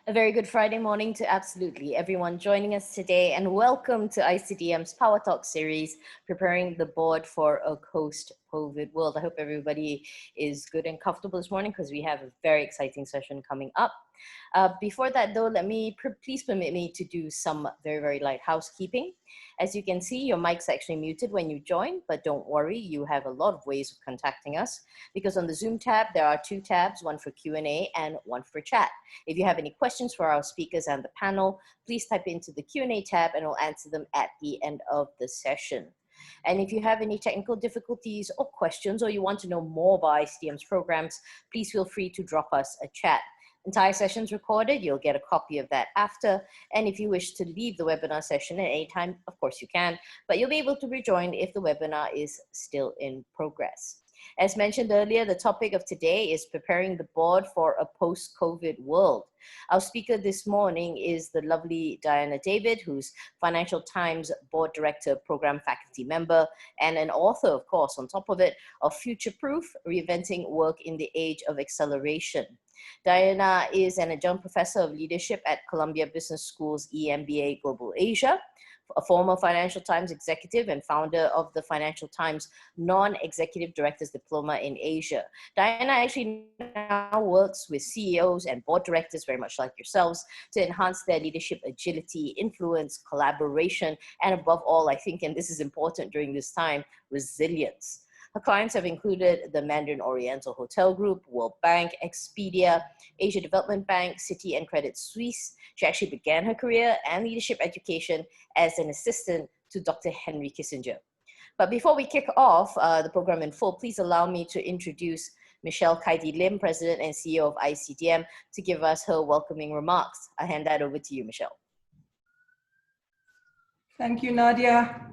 A very good Friday morning to absolutely everyone joining us today, and welcome to ICDM's PowerTalk series, preparing the board for a post-COVID world. I hope everybody is good and comfortable this morning because we have a very exciting session coming up. Before that though, please permit me to do some very light housekeeping. As you can see, your mic's actually muted when you join, but don't worry, you have a lot of ways of contacting us because on the Zoom tab, there are two tabs, one for Q&A and one for chat. If you have any questions for our speakers and the panel, please type into the Q&A tab and we'll answer them at the end of the session. And if you have any technical difficulties or questions, or you want to know more about ICDM's programs, please feel free to drop us a chat. Entire session's recorded, you'll get a copy of that after. And if you wish to leave the webinar session at any time, of course you can, but you'll be able to rejoin if the webinar is still in progress. As mentioned earlier, the topic of today is preparing the board for a post-COVID world. Our speaker this morning is the lovely Diana David, who's Financial Times Board Director, Program Faculty Member, and an author, of course, on top of it, of Future Proof, Reinventing Work in the Age of Acceleration. Diana is an adjunct professor of leadership at Columbia Business School's EMBA Global Asia, a former Financial Times executive and founder of the Financial Times Non-Executive Directors Diploma in Asia. Diana actually now works with CEOs and board directors, very much like yourselves, to enhance their leadership agility, influence, collaboration, and above all, I think, and this is important during this time, resilience. Her clients have included the Mandarin Oriental Hotel Group, World Bank, Expedia, Asia Development Bank, Citi, and Credit Suisse. She actually began her career and leadership education as an assistant to Dr. Henry Kissinger. But before we kick off the program in full, please allow me to introduce Michelle Kaidi Lim, President and CEO of ICDM, to give us her welcoming remarks. I hand that over to you, Michelle. Thank you, Nadia.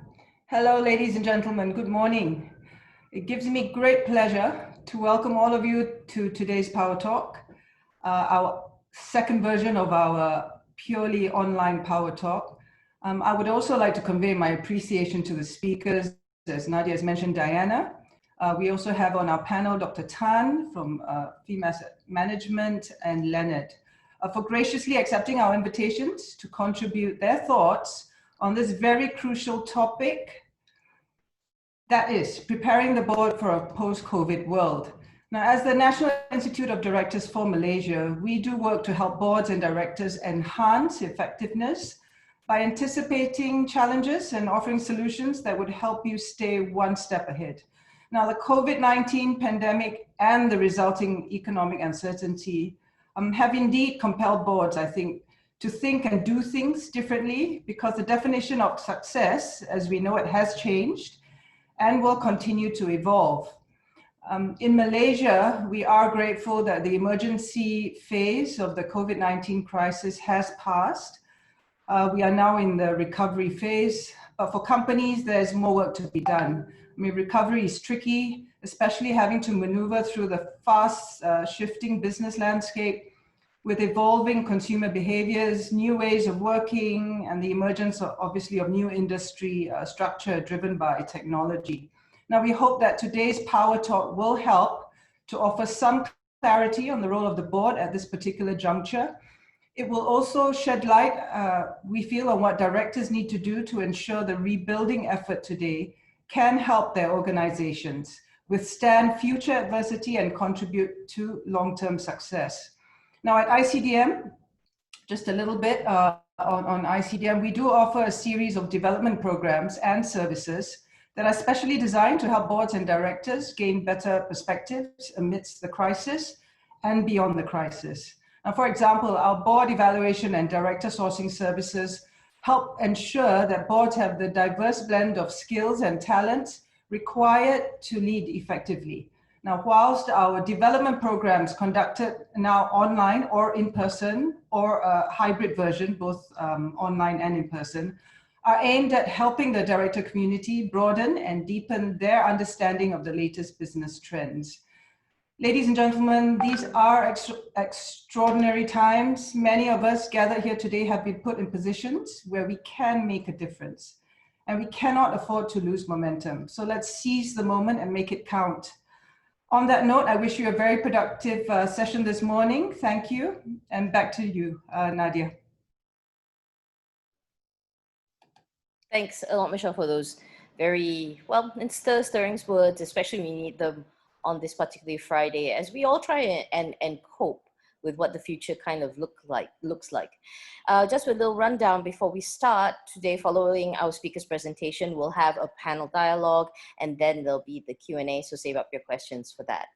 Hello, ladies and gentlemen. Good morning. It gives me great pleasure to welcome all of you to today's Power Talk, our second version of our purely online Power Talk. I would also like to convey my appreciation to the speakers, as Nadia has mentioned, Diana. We also have on our panel Dr. Tan from Theme Asset Management and Leonard for graciously accepting our invitations to contribute their thoughts on this very crucial topic, that is, preparing the board for a post-COVID world. Now, as the National Institute of Directors for Malaysia, we do work to help boards and directors enhance effectiveness by anticipating challenges and offering solutions that would help you stay one step ahead. Now, the COVID-19 pandemic and the resulting economic uncertainty have indeed compelled boards, I think, to think and do things differently, because the definition of success, as we know it, has changed and will continue to evolve. In Malaysia, we are grateful that the emergency phase of the COVID-19 crisis has passed. We are now in the recovery phase, but for companies, there's more work to be done. I mean, recovery is tricky, especially having to maneuver through the fast shifting business landscape with evolving consumer behaviors, new ways of working, and the emergence of, obviously, of new industry structure driven by technology. Now, we hope that today's Power Talk will help to offer some clarity on the role of the board at this particular juncture. It will also shed light, we feel, on what directors need to do to ensure the rebuilding effort today can help their organizations withstand future adversity and contribute to long-term success. Now at ICDM, just a little bit on ICDM, we do offer a series of development programs and services that are specially designed to help boards and directors gain better perspectives amidst the crisis and beyond the crisis. Now, for example, our board evaluation and director sourcing services help ensure that boards have the diverse blend of skills and talents required to lead effectively. Now, whilst our development programs conducted now online or in person, or a hybrid version, both online and in person, are aimed at helping the director community broaden and deepen their understanding of the latest business trends. Ladies and gentlemen, these are extraordinary times. Many of us gathered here today have been put in positions where we can make a difference, and we cannot afford to lose momentum. So let's seize the moment and make it count. On that note, I wish you a very productive session this morning. Thank you. And back to you, Nadia. Thanks a lot, Michelle, for those very, well, stirring words, especially we need them on this particular Friday, as we all try and cope with what the future kind of looks like. Just with a little rundown before we start today, following our speaker's presentation, we'll have a panel dialogue, and then there'll be the Q&A, so save up your questions for that.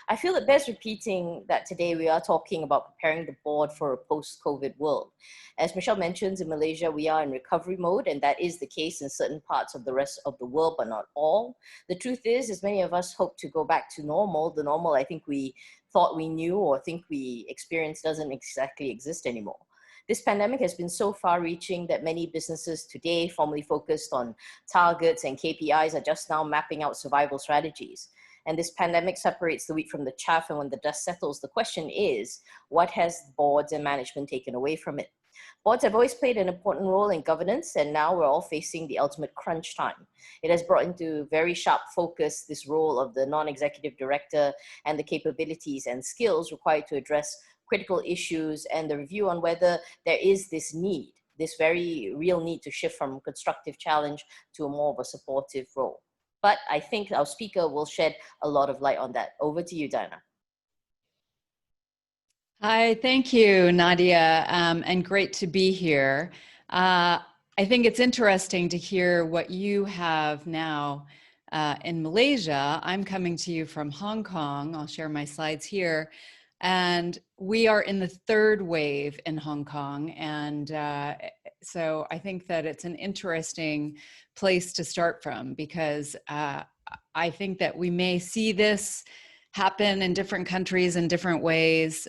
I feel it bears repeating that today we are talking about preparing the board for a post-COVID world. As Michelle mentions, in Malaysia, we are in recovery mode, and that is the case in certain parts of the rest of the world, but not all. The truth is, as many of us hope to go back to normal, the normal I think we thought we knew or think we experienced doesn't exactly exist anymore. This pandemic has been so far-reaching that many businesses today, formerly focused on targets and KPIs, are just now mapping out survival strategies. And this pandemic separates the wheat from the chaff, and when the dust settles, the question is, what has boards and management taken away from it? Boards have always played an important role in governance, and now we're all facing the ultimate crunch time. It has brought into very sharp focus this role of the non-executive director and the capabilities and skills required to address critical issues, and the review on whether there is this need, this very real need to shift from constructive challenge to a more of a supportive role. But I think our speaker will shed a lot of light on that. Over to you, Diana. Hi, thank you, Nadia, and great to be here. I think it's interesting to hear what you have now in Malaysia. I'm coming to you from Hong Kong. I'll share my slides here. And we are in the third wave in Hong Kong. And so I think that it's an interesting place to start from, because I think that we may see this happen in different countries in different ways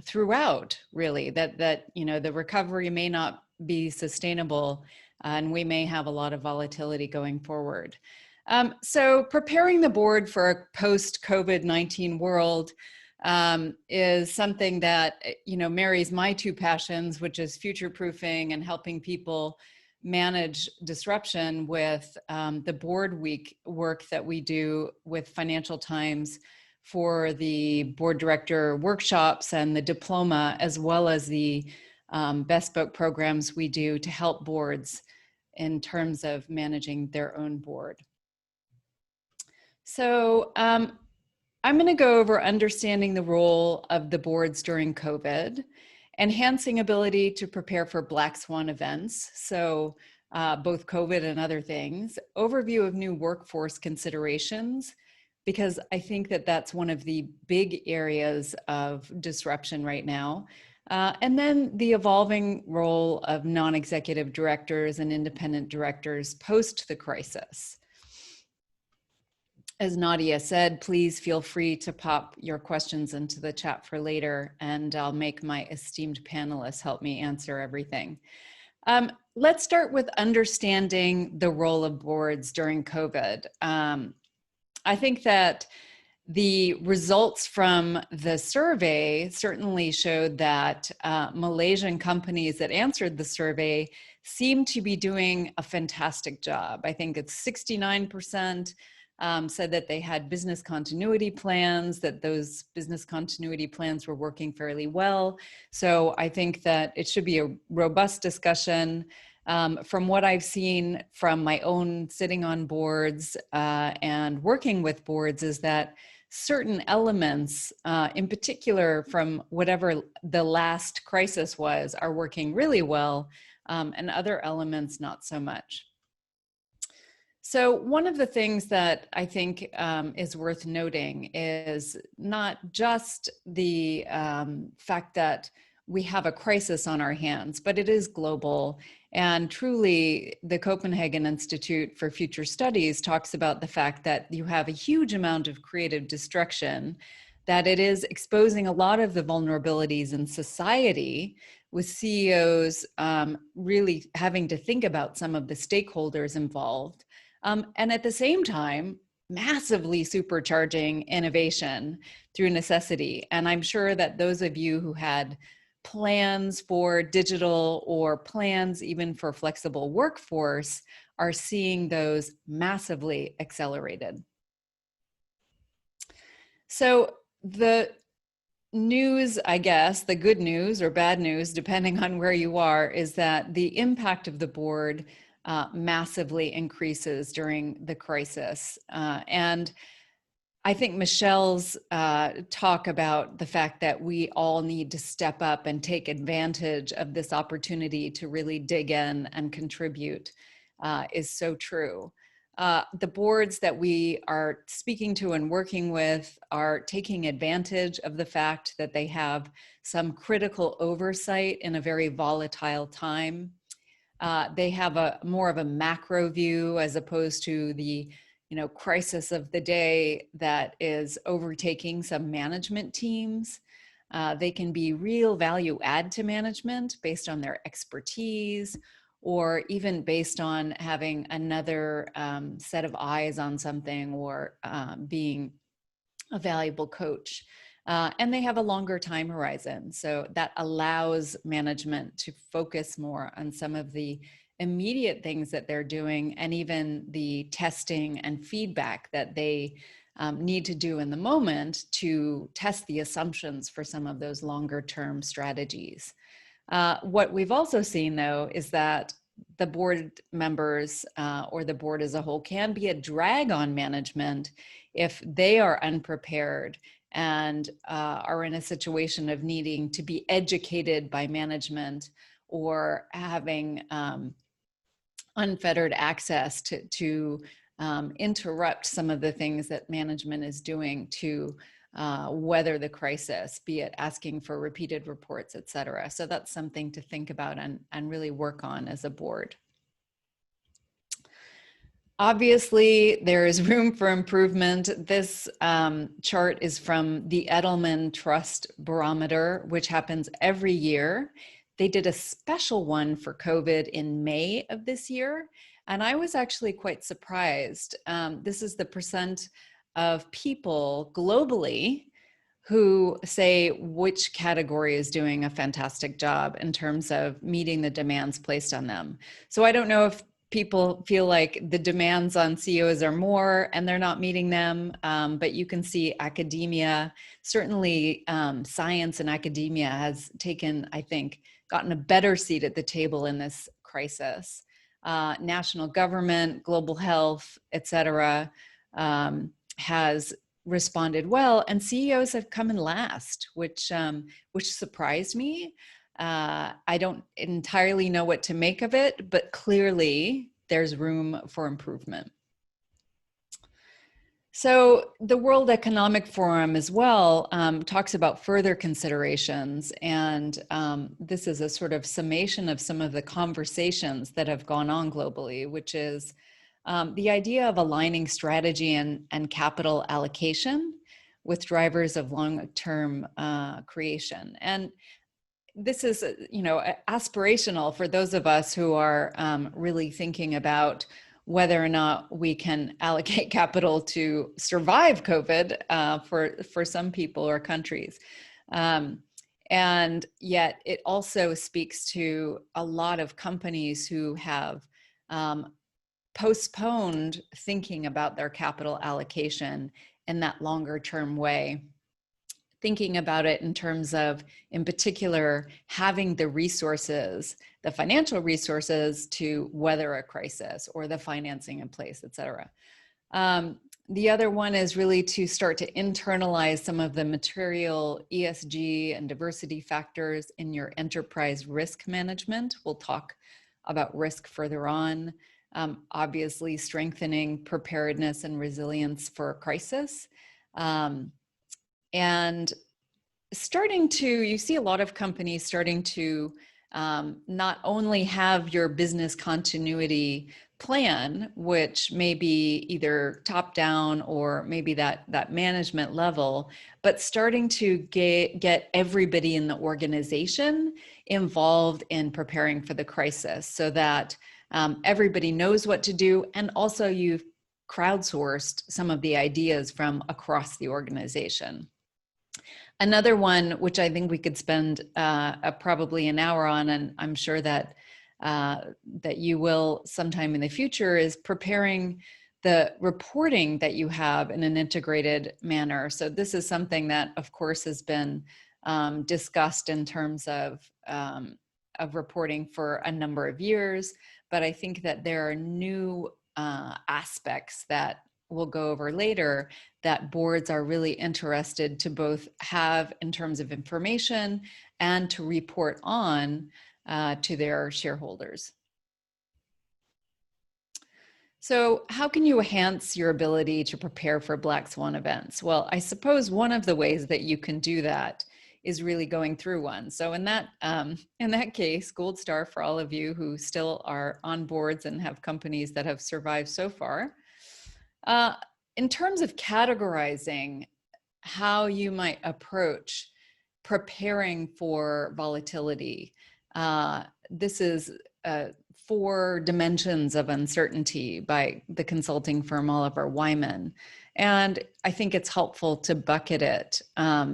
throughout, really, that you know, the recovery may not be sustainable, and we may have a lot of volatility going forward. So preparing the board for a post-COVID-19 world is something that, you know, marries my two passions, which is future-proofing and helping people manage disruption, with the board week work that we do with Financial Times for the board director workshops and the diploma, as well as the bespoke programs we do to help boards in terms of managing their own board. So I'm going to go over understanding the role of the boards during COVID, enhancing ability to prepare for Black-swan events, so both COVID and other things, overview of new workforce considerations, because I think that that's one of the big areas of disruption right now, and then the evolving role of non-executive directors and independent directors post the crisis. As Nadia said, please feel free to pop your questions into the chat for later, and I'll make my esteemed panelists help me answer everything. Let's start with understanding the role of boards during COVID. I think that the results from the survey certainly showed that Malaysian companies that answered the survey seem to be doing a fantastic job. I think it's 69%. Said that they had business continuity plans, that those business continuity plans were working fairly well. So I think that it should be a robust discussion. From what I've seen from my own sitting on boards and working with boards, is that certain elements, in particular from whatever the last crisis was, are working really well, and other elements not so much. So one of the things that I think is worth noting is not just the fact that we have a crisis on our hands, but it is global. And truly, the Copenhagen Institute for Future Studies talks about the fact that you have a huge amount of creative destruction, that it is exposing a lot of the vulnerabilities in society, with CEOs really having to think about some of the stakeholders involved. And at the same time, massively supercharging innovation through necessity. And I'm sure that those of you who had plans for digital or plans even for flexible workforce are seeing those massively accelerated. So the news, I guess, the good news or bad news, depending on where you are, is that the impact of the board massively increases during the crisis. And I think Michelle's talk about the fact that we all need to step up and take advantage of this opportunity to really dig in and contribute is so true. The boards that we are speaking to and working with are taking advantage of the fact that they have some critical oversight in a very volatile time. They have a more of a macro view as opposed to the crisis of the day that is overtaking some management teams. They can be real value add to management based on their expertise, or even based on having another set of eyes on something, or being a valuable coach. And they have a longer time horizon. So that allows management to focus more on some of the immediate things that they're doing, and even the testing and feedback that they need to do in the moment to test the assumptions for some of those longer term strategies. What we've also seen, though, is that the board members or the board as a whole can be a drag on management if they are unprepared and are in a situation of needing to be educated by management, or having unfettered access to interrupt some of the things that management is doing to weather the crisis, be it asking for repeated reports, et cetera. So that's something to think about and really work on as a board. Obviously, there is room for improvement. This chart is from the Edelman Trust Barometer, which happens every year. They did a special one for COVID in May of this year, and I was actually quite surprised. This is the percent of people globally who say which category is doing a fantastic job in terms of meeting the demands placed on them. So I don't know if people feel like the demands on CEOs are more and they're not meeting them, but you can see academia, certainly science and academia has taken, I think, gotten a better seat at the table in this crisis. National government, global health, et cetera, has responded well, and CEOs have come in last, which surprised me. I don't entirely know what to make of it, but clearly there's room for improvement. So the World Economic Forum as well talks about further considerations, and this is a sort of summation of some of the conversations that have gone on globally, which is the idea of aligning strategy and capital allocation with drivers of long-term creation. And this is, aspirational for those of us who are really thinking about whether or not we can allocate capital to survive COVID for some people or countries. And yet it also speaks to a lot of companies who have postponed thinking about their capital allocation in that longer term way, thinking about it in terms of, in particular, having the resources, the financial resources to weather a crisis, or the financing in place, et cetera. The other one is really to start to internalize some of the material ESG and diversity factors in your enterprise risk management. We'll talk about risk further on. Obviously, strengthening preparedness and resilience for a crisis. And you see a lot of companies starting to not only have your business continuity plan, which may be either top down or maybe that management level, but starting to get everybody in the organization involved in preparing for the crisis, so that everybody knows what to do, and also you've crowdsourced some of the ideas from across the organization. Another one, which I think we could spend probably an hour on, and I'm sure that that you will sometime in the future, is preparing the reporting that you have in an integrated manner. So this is something that, of course, has been discussed in terms of reporting for a number of years, but I think that there are new aspects that we'll go over later that boards are really interested to both have in terms of information and to report on to their shareholders. So how can you enhance your ability to prepare for black swan events? Well, I suppose one of the ways that you can do that is really going through one. So in that case, gold star for all of you who still are on boards and have companies that have survived so far. In terms of categorizing how you might approach preparing for volatility, this is 4 dimensions of uncertainty by the consulting firm Oliver Wyman. And I think it's helpful to bucket it.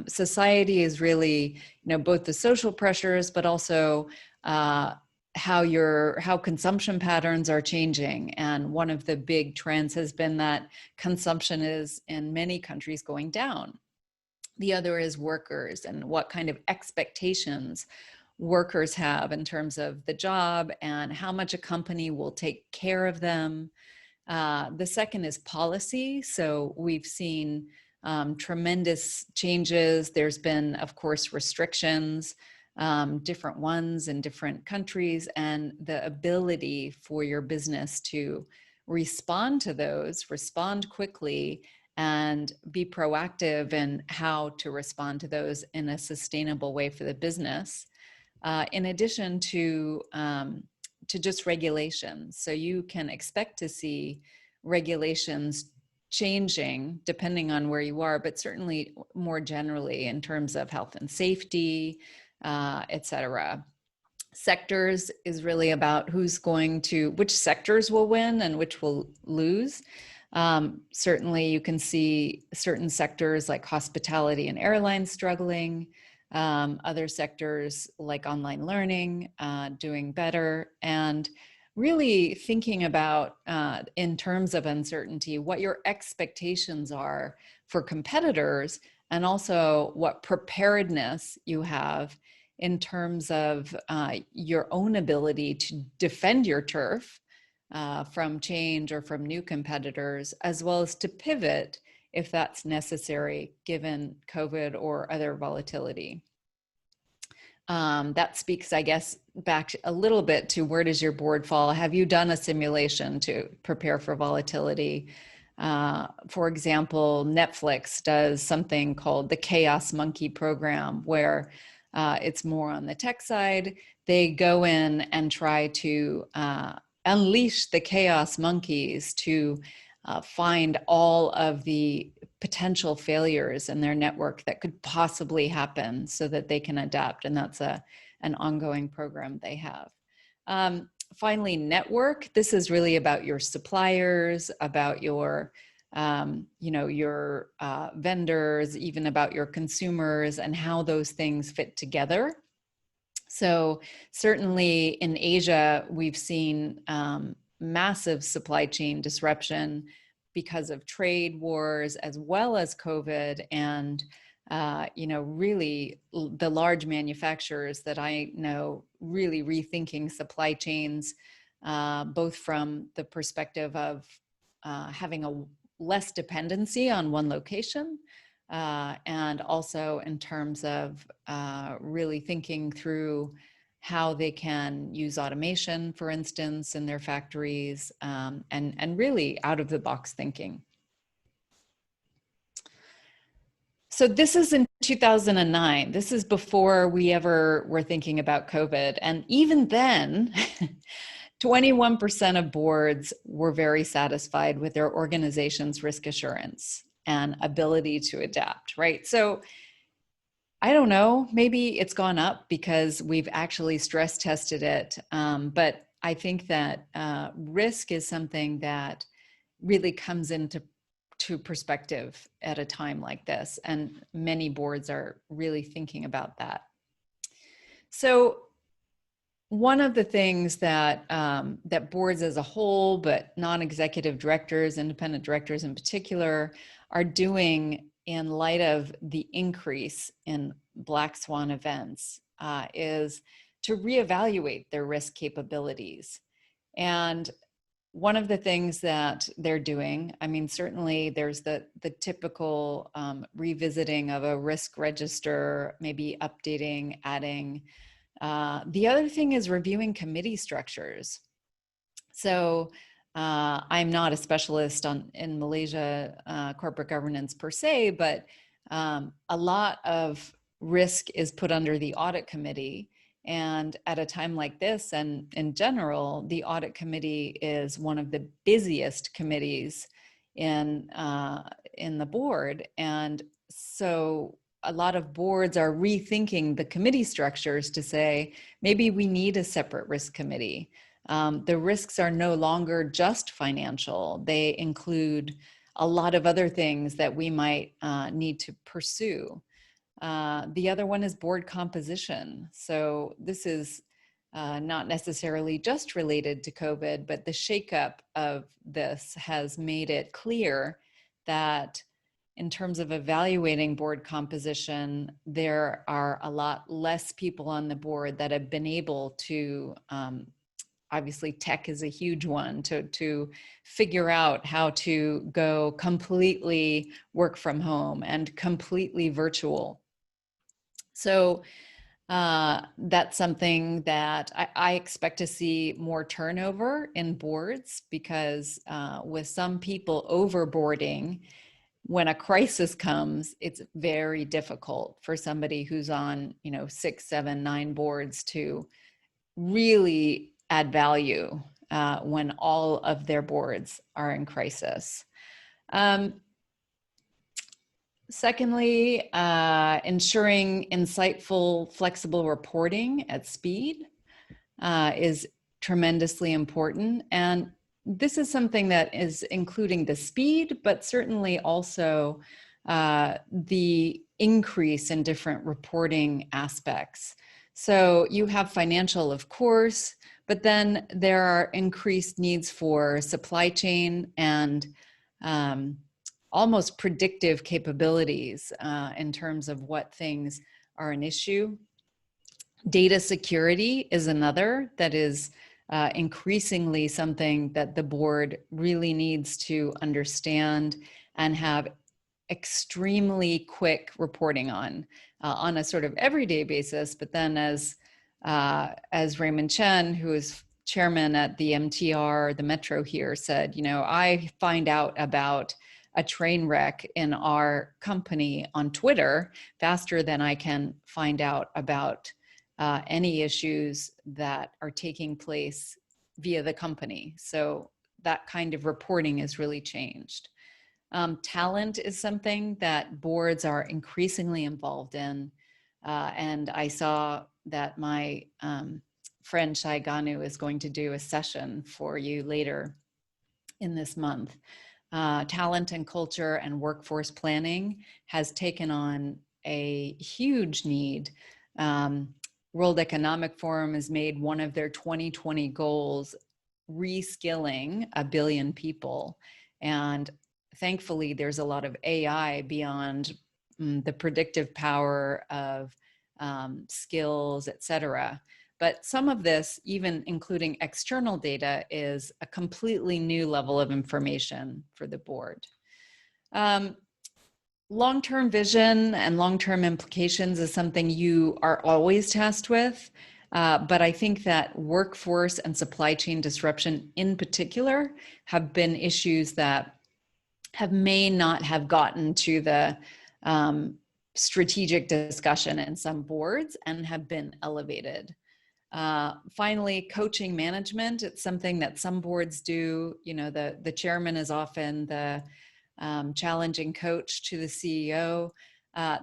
Society is really, both the social pressures, but also how consumption patterns are changing. And one of the big trends has been that consumption is in many countries going down. The other is workers and what kind of expectations workers have in terms of the job and how much a company will take care of them. The second is policy. So we've seen tremendous changes. There's been, of course, restrictions, different ones in different countries, and the ability for your business to respond to those, respond quickly, and be proactive in how to respond to those in a sustainable way for the business. In addition to just regulations. So you can expect to see regulations changing depending on where you are, but certainly more generally in terms of health and safety, et cetera. Sectors is really about which sectors will win and which will lose. Certainly you can see certain sectors like hospitality and airlines struggling, other sectors like online learning doing better, and really thinking about in terms of uncertainty, what your expectations are for competitors, and also what preparedness you have in terms of your own ability to defend your turf from change or from new competitors, as well as to pivot if that's necessary, given COVID or other volatility. That speaks, I guess, back a little bit to where does your board fall? Have you done a simulation to prepare for volatility? For example, Netflix does something called the Chaos Monkey program, where it's more on the tech side. They go in and try to unleash the chaos monkeys to find all of the potential failures in their network that could possibly happen so that they can adapt. And that's an ongoing program they have. Finally, network. This is really about your suppliers, about your vendors, even about your consumers and how those things fit together. So certainly in Asia, we've seen massive supply chain disruption because of trade wars as well as COVID, and really the large manufacturers that I know really rethinking supply chains, both from the perspective of having a less dependency on one location, and also in terms of really thinking through how they can use automation, for instance, in their factories, and really out of the box thinking. So this is in 2009. This is before we ever were thinking about COVID. And even then, 21% of boards were very satisfied with their organization's risk assurance and ability to adapt, right? So I don't know, maybe it's gone up because we've actually stress tested it. But I think that risk is something that really comes into perspective at a time like this. And many boards are really thinking about that. So one of the things that that boards as a whole, but non-executive directors, independent directors in particular, are doing in light of the increase in Black Swan events is to reevaluate their risk capabilities. And one of the things that they're doing, I mean, certainly there's the typical revisiting of a risk register, maybe updating, adding. The other thing is reviewing committee structures. So I'm not a specialist in Malaysia corporate governance per se, but a lot of risk is put under the audit committee. And at a time like this, and in general, the audit committee is one of the busiest committees in the board. And so a lot of boards are rethinking the committee structures to say, maybe we need a separate risk committee. The risks are no longer just financial. They include a lot of other things that we might need to pursue. The other one is board composition. So this is not necessarily just related to COVID, but the shakeup of this has made it clear that in terms of evaluating board composition, there are a lot less people on the board that have been able to, obviously tech is a huge one, to figure out how to go completely work from home and completely virtual. So that's something that I expect to see more turnover in boards, because with some people overboarding, when a crisis comes, it's very difficult for somebody who's on, 6, 7, 9 boards to really add value when all of their boards are in crisis. Secondly, ensuring insightful, flexible reporting at speed is tremendously important. And this is something that is including the speed, but certainly also the increase in different reporting aspects. So you have financial, of course, but then there are increased needs for supply chain and almost predictive capabilities in terms of what things are an issue. Data security is another that is increasingly something that the board really needs to understand and have extremely quick reporting on a sort of everyday basis. But then as Raymond Chen, who is chairman at the MTR, the Metro here, said, I find out about a train wreck in our company on Twitter faster than I can find out about any issues that are taking place via the company. So that kind of reporting has really changed. Talent is something that boards are increasingly involved in. And I saw that my friend Shai Ganu is going to do a session for you later in this month. Talent and culture and workforce planning has taken on a huge need. World Economic Forum has made one of their 2020 goals reskilling 1 billion people. And thankfully, there's a lot of AI beyond the predictive power of skills, et cetera. But some of this, even including external data, is a completely new level of information for the board. Long-term vision and long-term implications is something you are always tasked with. But I think that workforce and supply chain disruption in particular have been issues that may not have gotten to the strategic discussion in some boards and have been elevated. Finally, coaching management. It's something that some boards do. The chairman is often the challenging coach to the CEO.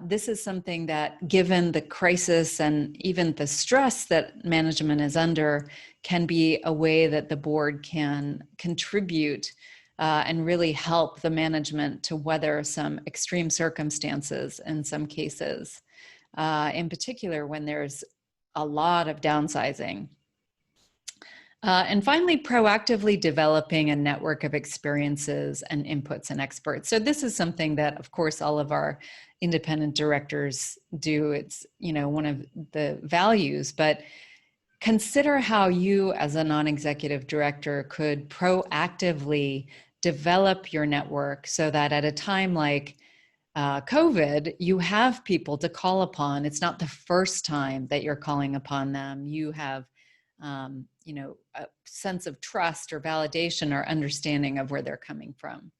This is something that, given the crisis and even the stress that management is under, can be a way that the board can contribute and really help the management to weather some extreme circumstances in some cases, in particular when there's a lot of downsizing. And finally, proactively developing a network of experiences and inputs and experts. So this is something that, of course, all of our independent directors do. It's, one of the values, but consider how you as a non-executive director could proactively develop your network so that at a time like COVID, you have people to call upon. It's not the first time that you're calling upon them. You have a sense of trust or validation or understanding of where they're coming from.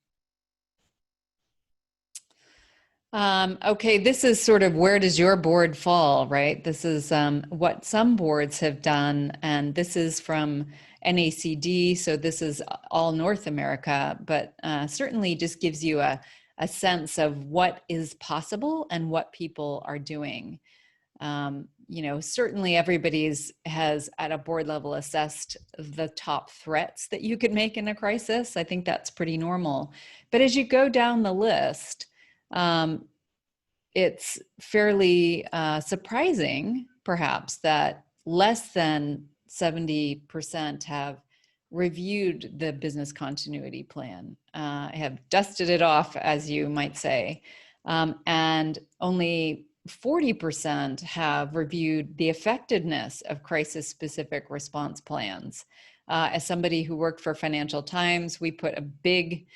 Okay, this is sort of where does your board fall, right? This is what some boards have done, and this is from NACD, so this is all North America, but certainly just gives you a sense of what is possible and what people are doing. Certainly everybody has at a board level assessed the top threats that you could make in a crisis. I think that's pretty normal. But as you go down the list, it's fairly surprising, perhaps, that less than 70% have reviewed the business continuity plan, have dusted it off, as you might say, and only 40% have reviewed the effectiveness of crisis-specific response plans. As somebody who worked for Financial Times, we put a big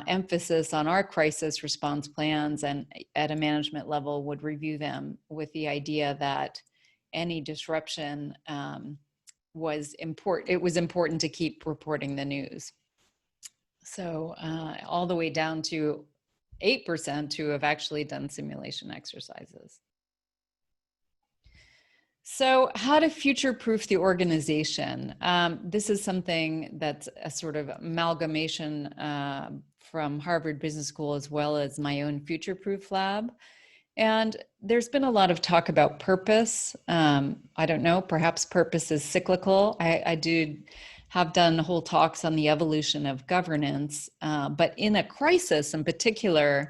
emphasis on our crisis response plans, and at a management level would review them with the idea that any disruption was important. It was important to keep reporting the news. So all the way down to 8% who have actually done simulation exercises. So how to future-proof the organization. This is something that's a sort of amalgamation from Harvard Business School as well as my own Future-Proof Lab. And there's been a lot of talk about purpose. I don't know, perhaps purpose is cyclical. I have done whole talks on the evolution of governance, but in a crisis in particular,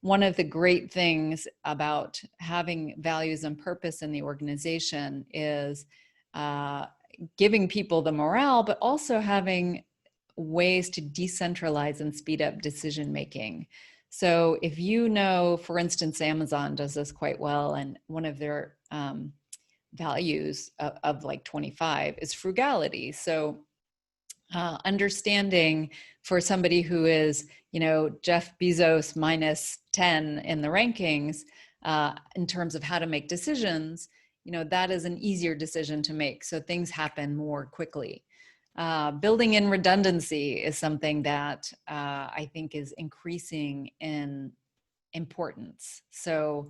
one of the great things about having values and purpose in the organization is giving people the morale, but also having ways to decentralize and speed up decision making. So if for instance, Amazon does this quite well, and one of their values of like 25 is frugality. So understanding for somebody who is, Jeff Bezos minus 10 in the rankings, in terms of how to make decisions, that is an easier decision to make. So things happen more quickly. Building in redundancy is something that I think is increasing in importance. So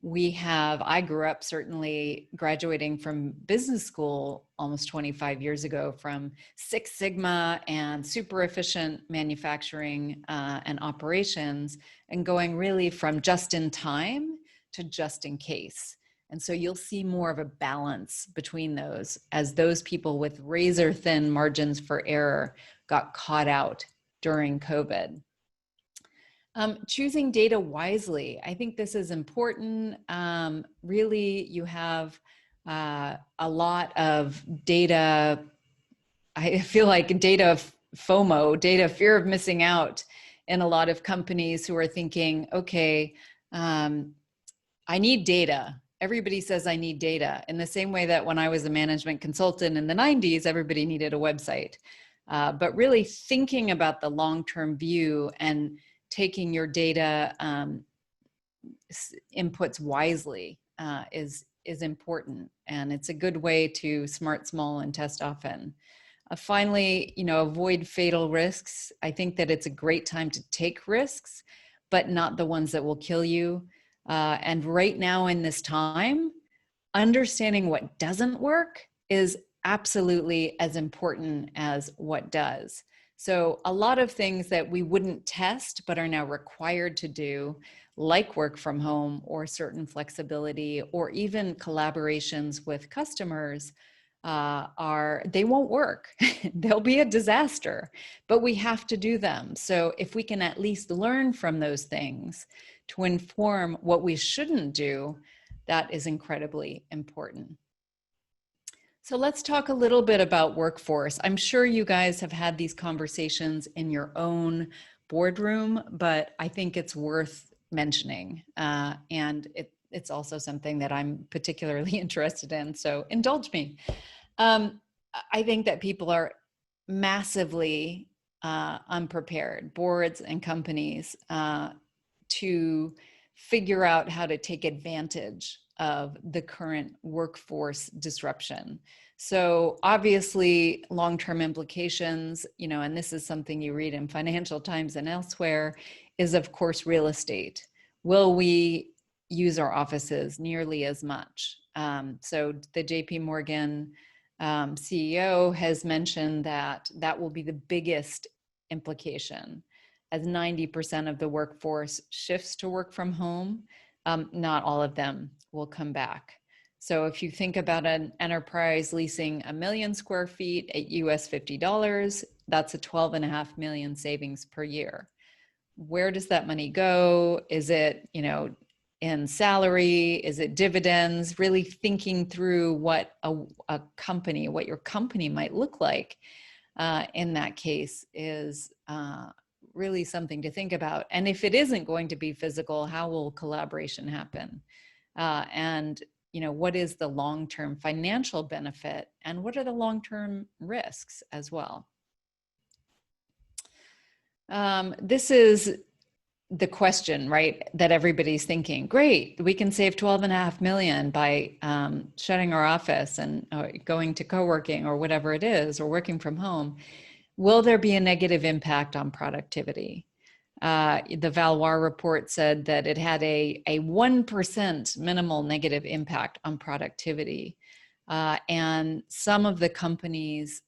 I grew up certainly graduating from business school almost 25 years ago from Six Sigma and super efficient manufacturing and operations, and going really from just in time to just in case. And so you'll see more of a balance between those as those people with razor thin margins for error got caught out during COVID. Choosing data wisely. I think this is important. Really, you have a lot of data. I feel like data FOMO, data fear of missing out, in a lot of companies who are thinking, okay, I need data. Everybody says I need data. In the same way that when I was a management consultant in the 90s, everybody needed a website. But really thinking about the long-term view and taking your data inputs wisely is important, and it's a good way to smart small and test often. Finally, avoid fatal risks. I think that it's a great time to take risks, but not the ones that will kill you. And right now in this time, understanding what doesn't work is absolutely as important as what does. So a lot of things that we wouldn't test but are now required to do, like work from home or certain flexibility or even collaborations with customers, they won't work. They'll be a disaster, but we have to do them. So if we can at least learn from those things to inform what we shouldn't do, that is incredibly important. So let's talk a little bit about workforce. I'm sure you guys have had these conversations in your own boardroom, but I think it's worth mentioning. And it's also something that I'm particularly interested in, so indulge me. I think that people are massively unprepared, boards and companies, to figure out how to take advantage of the current workforce disruption. So obviously long-term implications, and this is something you read in Financial Times and elsewhere, is of course real estate. Will we use our offices nearly as much? So the JP Morgan CEO has mentioned that will be the biggest implication, as 90% of the workforce shifts to work from home. Not all of them will come back. So if you think about an enterprise leasing 1 million square feet at US $50, that's a 12.5 million savings per year. Where does that money go? Is it, in salary? Is it dividends? Really thinking through what a company, what your company might look like in that case is really something to think about. And if it isn't going to be physical, how will collaboration happen? And what is the long-term financial benefit, and what are the long-term risks as well? This is the question, right, that everybody's thinking. Great, we can save 12.5 million by shutting our office and going to co-working or whatever it is, or working from home. Will there be a negative impact on productivity? The Valois report said that it had a 1% minimal negative impact on productivity. And some of the companies,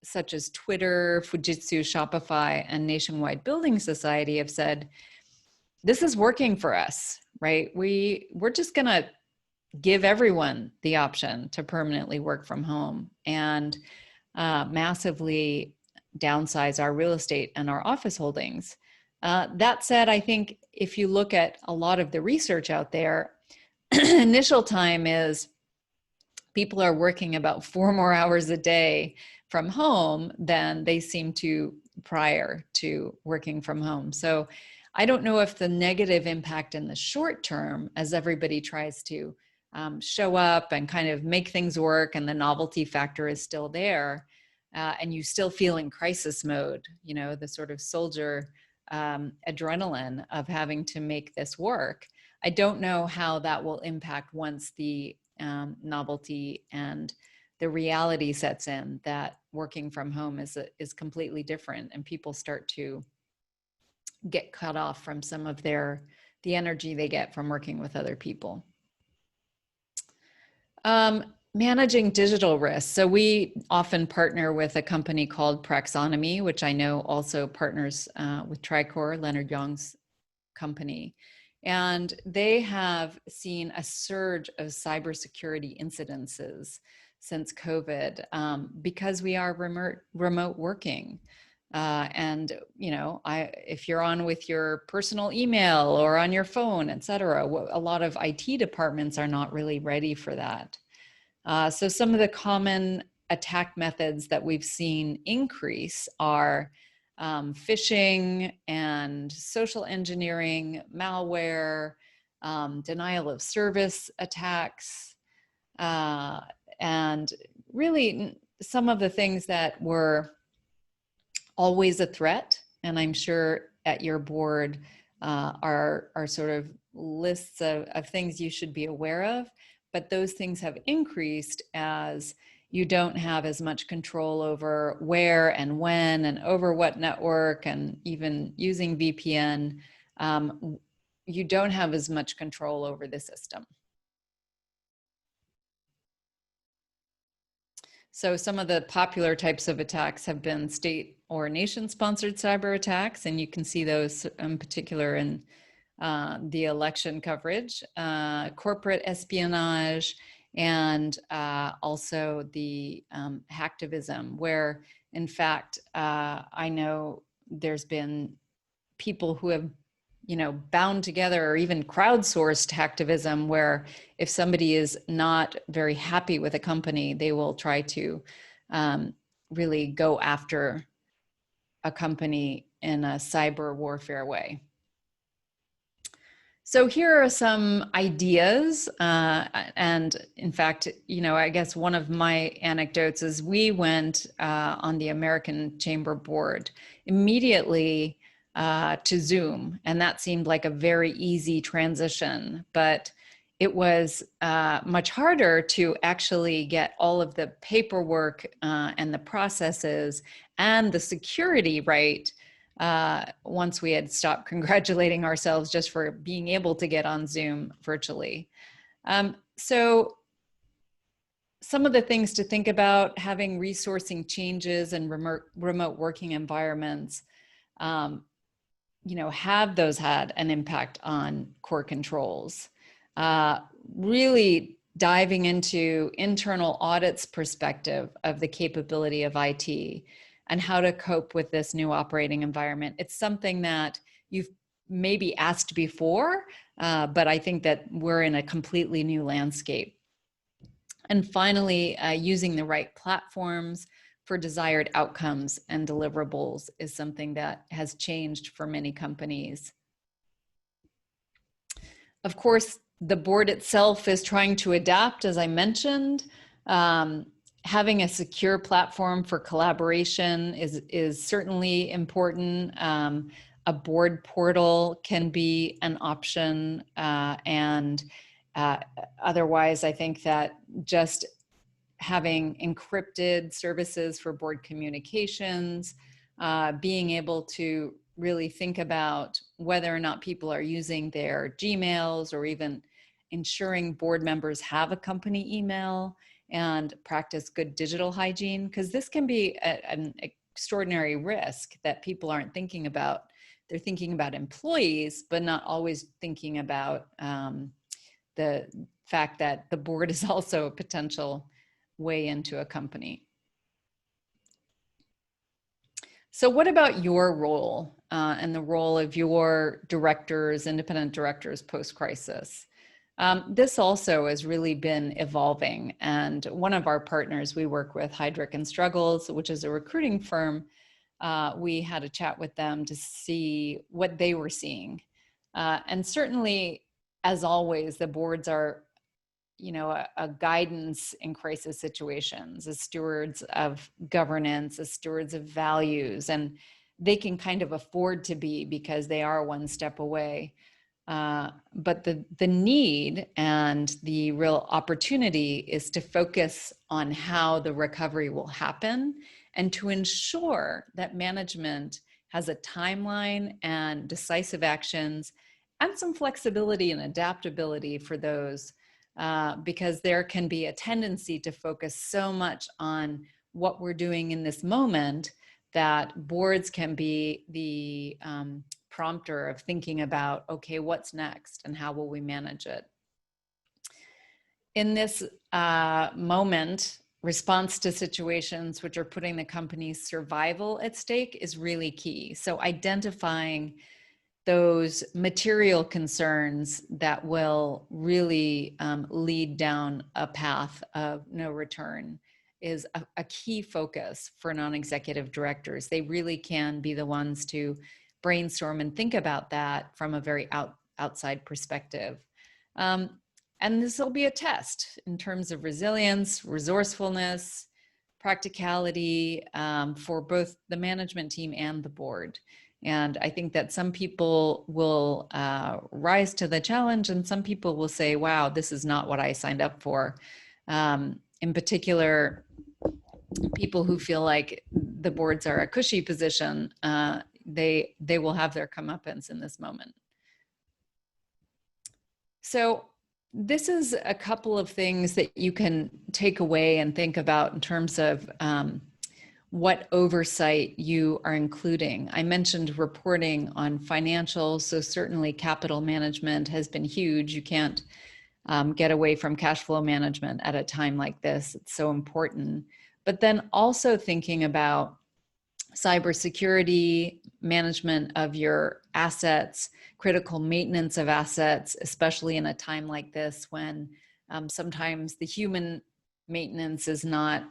such as Twitter, Fujitsu, Shopify, and Nationwide Building Society, have said, this is working for us, right? We're just gonna give everyone the option to permanently work from home and massively downsize our real estate and our office holdings. That said, I think if you look at a lot of the research out there, initial time is people are working about 4 more hours a day from home than they seem to prior to working from home. So I don't know if the negative impact in the short term, as everybody tries to show up and kind of make things work, and the novelty factor is still there, and you still feel in crisis mode, the sort of soldier adrenaline of having to make this work. I don't know how that will impact once the novelty and the reality sets in that working from home is completely different, and people start to get cut off from some of the energy they get from working with other people. Managing digital risks. So we often partner with a company called Praxonomy, which I know also partners with Tricor, Leonard Young's company. And they have seen a surge of cybersecurity incidences since COVID because we are remote working. And if you're on with your personal email or on your phone, et cetera, a lot of IT departments are not really ready for that. So some of the common attack methods that we've seen increase are phishing and social engineering, malware, denial of service attacks, and really some of the things that were always a threat. And I'm sure at your board are sort of lists of things you should be aware of, but those things have increased as you don't have as much control over where and when and over what network, and even using VPN, you don't have as much control over the system. So some of the popular types of attacks have been state or nation-sponsored cyber attacks, and you can see those in particular in the election coverage, corporate espionage, and also the hacktivism, where in fact, I know there's been people who have bound together or even crowdsourced hacktivism, where if somebody is not very happy with a company, they will try to really go after a company in a cyber warfare way. So here are some ideas. And in fact, I guess one of my anecdotes is we went on the American Chamber board immediately to Zoom. And that seemed like a very easy transition, but it was much harder to actually get all of the paperwork and the processes and the security right once we had stopped congratulating ourselves just for being able to get on Zoom virtually. So some of the things to think about: having resourcing changes and remote working environments, have those had an impact on core controls? Really diving into internal audits perspective of the capability of IT and how to cope with this new operating environment. It's something that you've maybe asked before, but I think that we're in a completely new landscape. And finally, using the right platforms for desired outcomes and deliverables is something that has changed for many companies. Of course, the board itself is trying to adapt, as I mentioned. Having a secure platform for collaboration is certainly important. A board portal can be an option, and otherwise, I think that just having encrypted services for board communications, being able to really think about whether or not people are using their Gmails, or even ensuring board members have a company email, and practice good digital hygiene, because this can be an extraordinary risk that people aren't thinking about. They're thinking about employees, but not always thinking about the fact that the board is also a potential way into a company. So what about your role and the role of your directors, independent directors post-crisis? This also has really been evolving. And one of our partners we work with, Heidrick & Struggles, which is a recruiting firm, we had a chat with them to see what they were seeing. And certainly, as always, the boards are a guidance in crisis situations, as stewards of governance, as stewards of values, and they can kind of afford to be because they are one step away. But the need and the real opportunity is to focus on how the recovery will happen and to ensure that management has a timeline and decisive actions and some flexibility and adaptability for those. Because there can be a tendency to focus so much on what we're doing in this moment that boards can be the prompter of thinking about, okay, what's next and how will we manage it? In this moment, response to situations which are putting the company's survival at stake is really key. So identifying those material concerns that will really lead down a path of no return is a key focus for non-executive directors. They really can be the ones to brainstorm and think about that from a very outside perspective. And this will be a test in terms of resilience, resourcefulness, practicality for both the management team and the board. And I think that some people will rise to the challenge, and some people will say, wow, this is not what I signed up for. In particular, people who feel like the boards are a cushy position, they will have their comeuppance in this moment. So this is a couple of things that you can take away and think about in terms of what oversight you are including. I mentioned reporting on financials, so certainly capital management has been huge. You can't get away from cash flow management at a time like this. It's so important. But then also thinking about cybersecurity, management of your assets, critical maintenance of assets, especially in a time like this when sometimes the human maintenance is not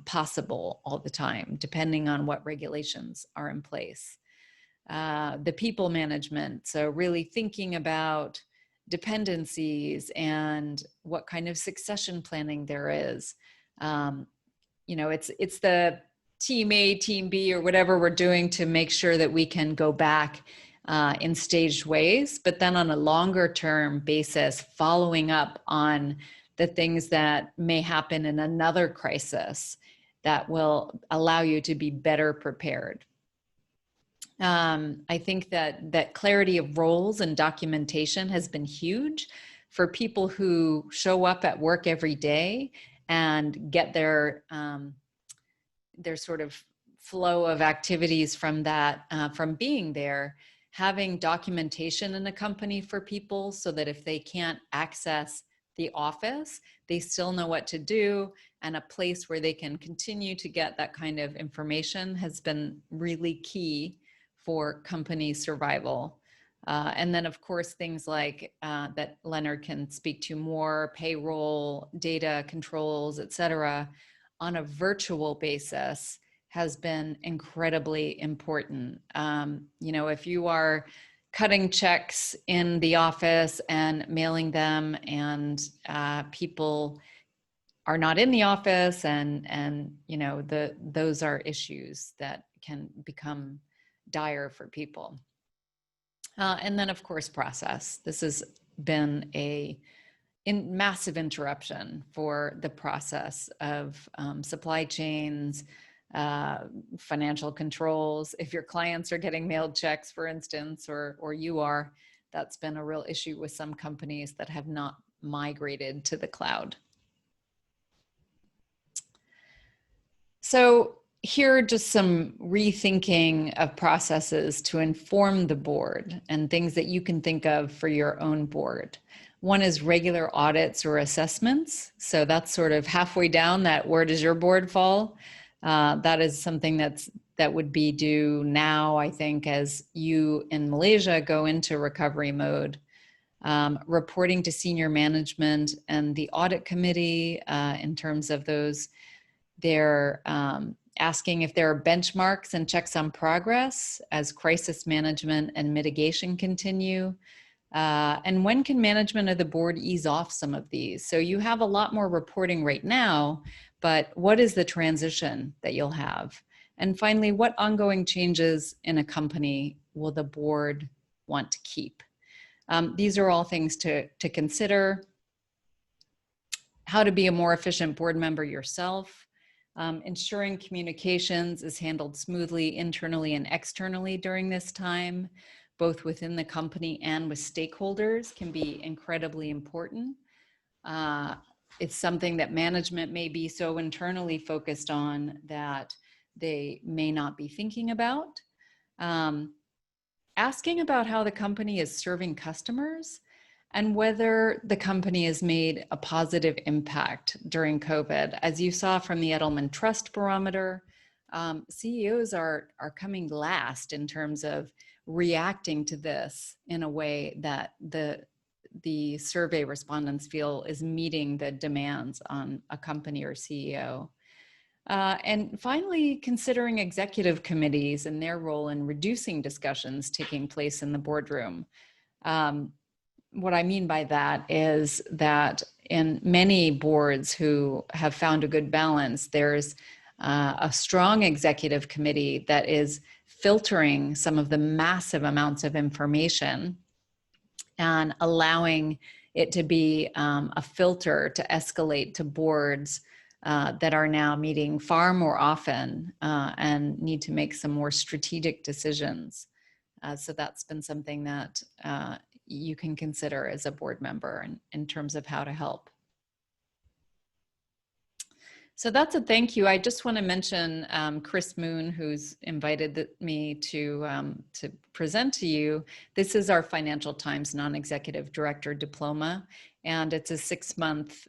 possible all the time, depending on what regulations are in place. The people management, so really thinking about dependencies and what kind of succession planning there is. You know, it's the team A, team B, or whatever we're doing to make sure that we can go back in staged ways, but then on a longer term basis, following up on the things that may happen in another crisis that will allow you to be better prepared. I think that clarity of roles and documentation has been huge for people who show up at work every day and get their sort of flow of activities from that, from being there. Having documentation in a company for people so that if they can't access the office, they still know what to do, and a place where they can continue to get that kind of information has been really key for company survival. And then of course, things like that Leonard can speak to more, payroll, data controls, et cetera, on a virtual basis has been incredibly important. You know, if you are cutting checks in the office and mailing them, and people are not in the office, and you know, those are issues that can become dire for people. And then of course, process. This has been a massive interruption for the process of supply chains, financial controls. If your clients are getting mailed checks, for instance, or you are, that's been a real issue with some companies that have not migrated to the cloud. So here are just some rethinking of processes to inform the board and things that you can think of for your own board. One is regular audits or assessments. So that's sort of halfway down that where does your board fall? That is something that would be due now, I think, as you in Malaysia go into recovery mode. Reporting to senior management and the audit committee in terms of those, they're asking if there are benchmarks and checks on progress as crisis management and mitigation continue. And when can management of the board ease off some of these? So you have a lot more reporting right now, but what is the transition that you'll have? And finally, what ongoing changes in a company will the board want to keep? These are all things to consider. How to be a more efficient board member yourself. Ensuring communications is handled smoothly internally and externally during this time, both within the company and with stakeholders, can be incredibly important. It's something that management may be so internally focused on that they may not be thinking about. Asking about how the company is serving customers and whether the company has made a positive impact during COVID. As you saw from the Edelman Trust Barometer, CEOs are coming last in terms of reacting to this in a way that the survey respondents feel is meeting the demands on a company or CEO. And finally, considering executive committees and their role in reducing discussions taking place in the boardroom. What I mean by that is that in many boards who have found a good balance, there's a strong executive committee that is filtering some of the massive amounts of information and allowing it to be a filter to escalate to boards that are now meeting far more often and need to make some more strategic decisions. So that's been something that you can consider as a board member in terms of how to help. So that's a thank you. I just want to mention Chris Moon, who's invited me to present to you. This is our Financial Times Non-Executive Director Diploma, and it's a 6-month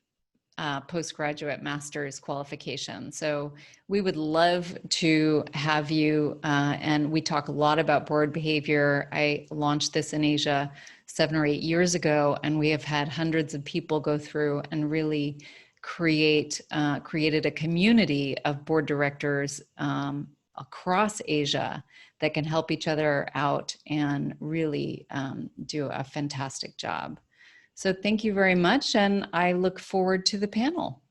postgraduate master's qualification. So we would love to have you, and we talk a lot about board behavior. I launched this in Asia 7 or 8 years ago, and we have had hundreds of people go through and really created a community of board directors across Asia that can help each other out and really do a fantastic job. So thank you very much, and I look forward to the panel.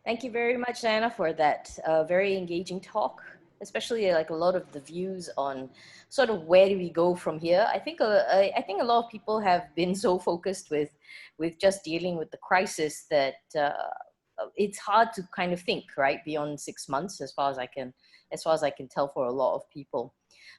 Thank you very much, Diana, for that very engaging talk, especially like a lot of the views on sort of where do we go from here. I think a lot of people have been so focused with just dealing with the crisis that it's hard to kind of think, right, beyond 6 months, as far as I can tell for a lot of people.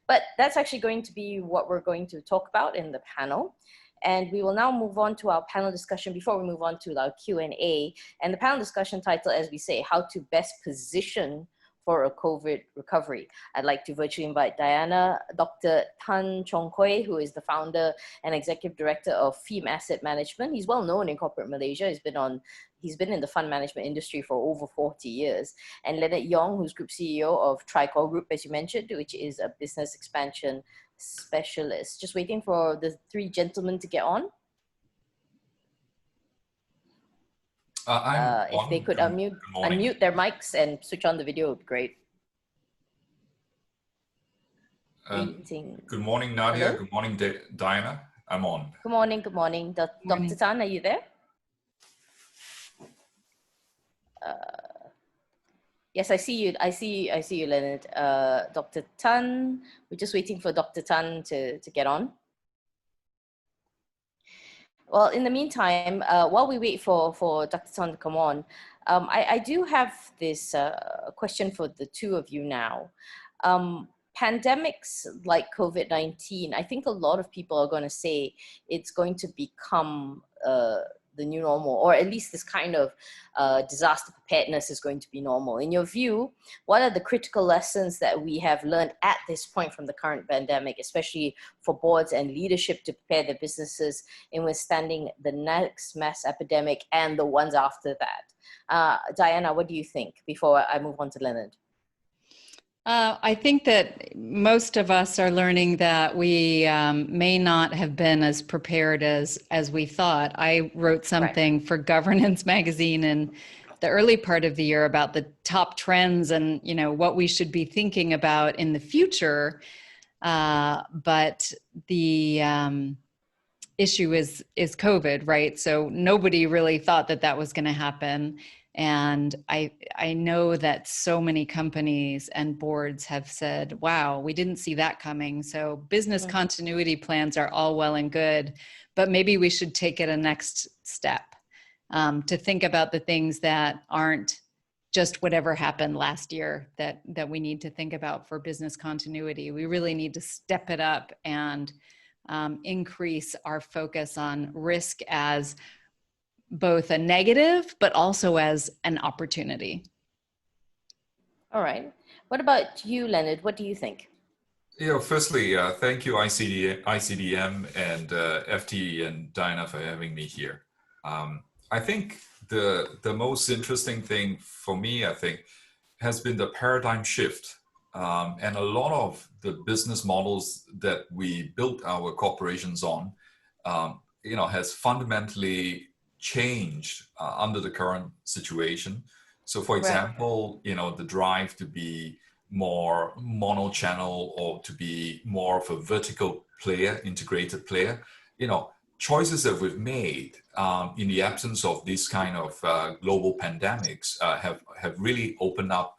But that's actually going to be what we're going to talk about in the panel. And we will now move on to our panel discussion before we move on to our Q&A. And the panel discussion title, as we say, how to best position for a COVID recovery. I'd like to virtually invite Diana, Dr. Tan Chong Hui, who is the founder and executive director of FEAM Asset Management. He's well known in corporate Malaysia. He's been in the fund management industry for over 40 years. And Leonard Yong, who's group CEO of Tricor Group, as you mentioned, which is a business expansion specialist. Just waiting for the three gentlemen to get on. If they could unmute their mics and switch on the video, would be great. Good morning, Nadia. Hello? Good morning, Diana. I'm on. Good morning. Good morning. Dr. Tan, are you there? Yes, I see you. I see you, Leonard. Dr. Tan, we're just waiting for Dr. Tan to get on. Well, in the meantime, while we wait for Dr. Tan to come on, I do have this question for the two of you now. Pandemics like COVID-19, I think a lot of people are going to say it's going to become the new normal, or at least this kind of disaster preparedness is going to be normal. In your view, what are the critical lessons that we have learned at this point from the current pandemic, especially for boards and leadership to prepare their businesses in withstanding the next mass epidemic and the ones after that? Diana, what do you think before I move on to Leonard? I think that most of us are learning that we may not have been as prepared as we thought. I wrote something for Governance magazine in the early part of the year about the top trends and what we should be thinking about in the future. But the issue is COVID, right? So nobody really thought that was going to happen. And I know that so many companies and boards have said, wow, we didn't see that coming. So business continuity plans are all well and good, but maybe we should take it a next step to think about the things that aren't just whatever happened last year that we need to think about for business continuity. We really need to step it up and increase our focus on risk as both a negative, but also as an opportunity. All right. What about you, Leonard? What do you think? Firstly, thank you, ICDM and FT and Diana for having me here. I think the most interesting thing for me, has been the paradigm shift. And a lot of the business models that we built our corporations on, has fundamentally changed under the current situation. So for example, the drive to be more mono-channel or to be more of a vertical player, integrated player, choices that we've made in the absence of this kind of global pandemics have really opened up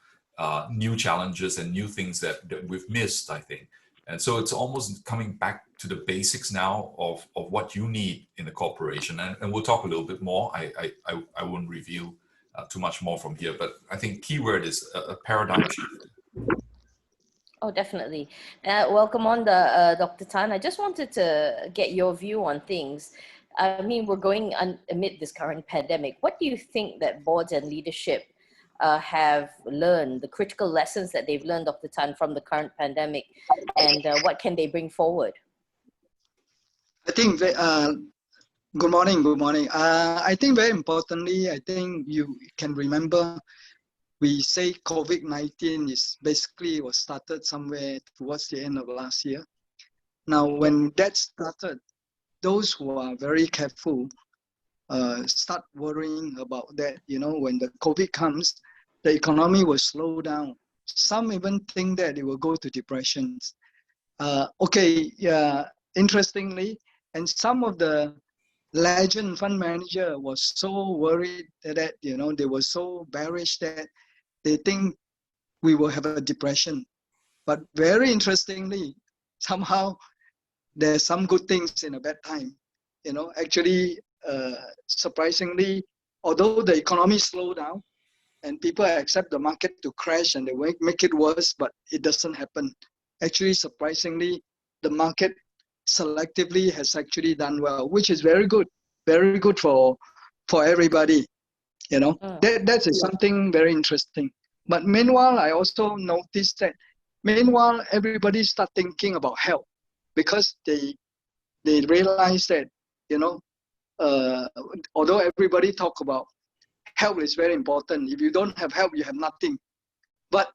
new challenges and new things that we've missed, I think. And so it's almost coming back to the basics now of what you need in a corporation. And we'll talk a little bit more. I won't reveal too much more from here, but I think keyword is a paradigm shift. Oh, definitely. Welcome on, Dr. Tan. I just wanted to get your view on things. I mean, we're going amid this current pandemic. What do you think that boards and leadership have learned, the critical lessons that they've learned, Dr. Tan, from the current pandemic, and what can they bring forward? I think good morning. Good morning. I think very importantly, I think you can remember we say COVID-19 is basically was started somewhere towards the end of last year. Now, when that started, those who are very careful start worrying about that. You know, when the COVID comes, the economy will slow down. Some even think that it will go to depressions. Interestingly, and some of the legend fund manager was so worried that, you know, they were so bearish that they think we will have a depression. But very interestingly, somehow there's some good things in a bad time. You know, actually, surprisingly, although the economy slowed down and people accept the market to crash and they make it worse, but it doesn't happen. Actually, surprisingly, the market selectively has actually done well, which is very good for everybody. You know, that is something very interesting. But meanwhile, I also noticed that meanwhile everybody start thinking about health because they realize that, you know, although everybody talk about health is very important. If you don't have health, you have nothing. But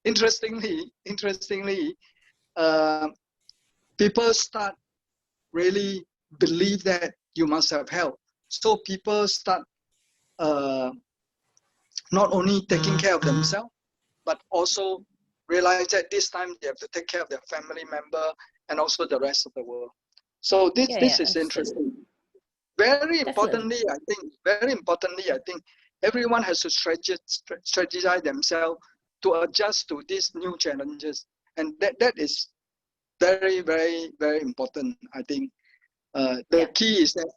interestingly, uh, people start really believe that you must have health. So people start not only taking care of themselves, but also realize that this time they have to take care of their family member and also the rest of the world. So this is interesting. Very importantly, I think everyone has to strategize themselves to adjust to these new challenges, and that is very, very, very important. I think the key is that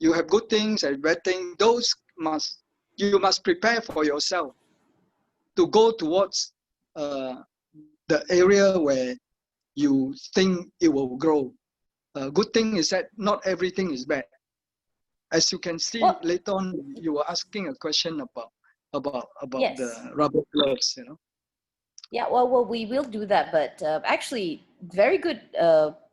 you have good things and bad things. You must prepare for yourself to go towards the area where you think it will grow. Good thing is that not everything is bad. As you can see later on, you were asking a question about the rubber gloves, you know. Yeah, well, we will do that, but actually, very good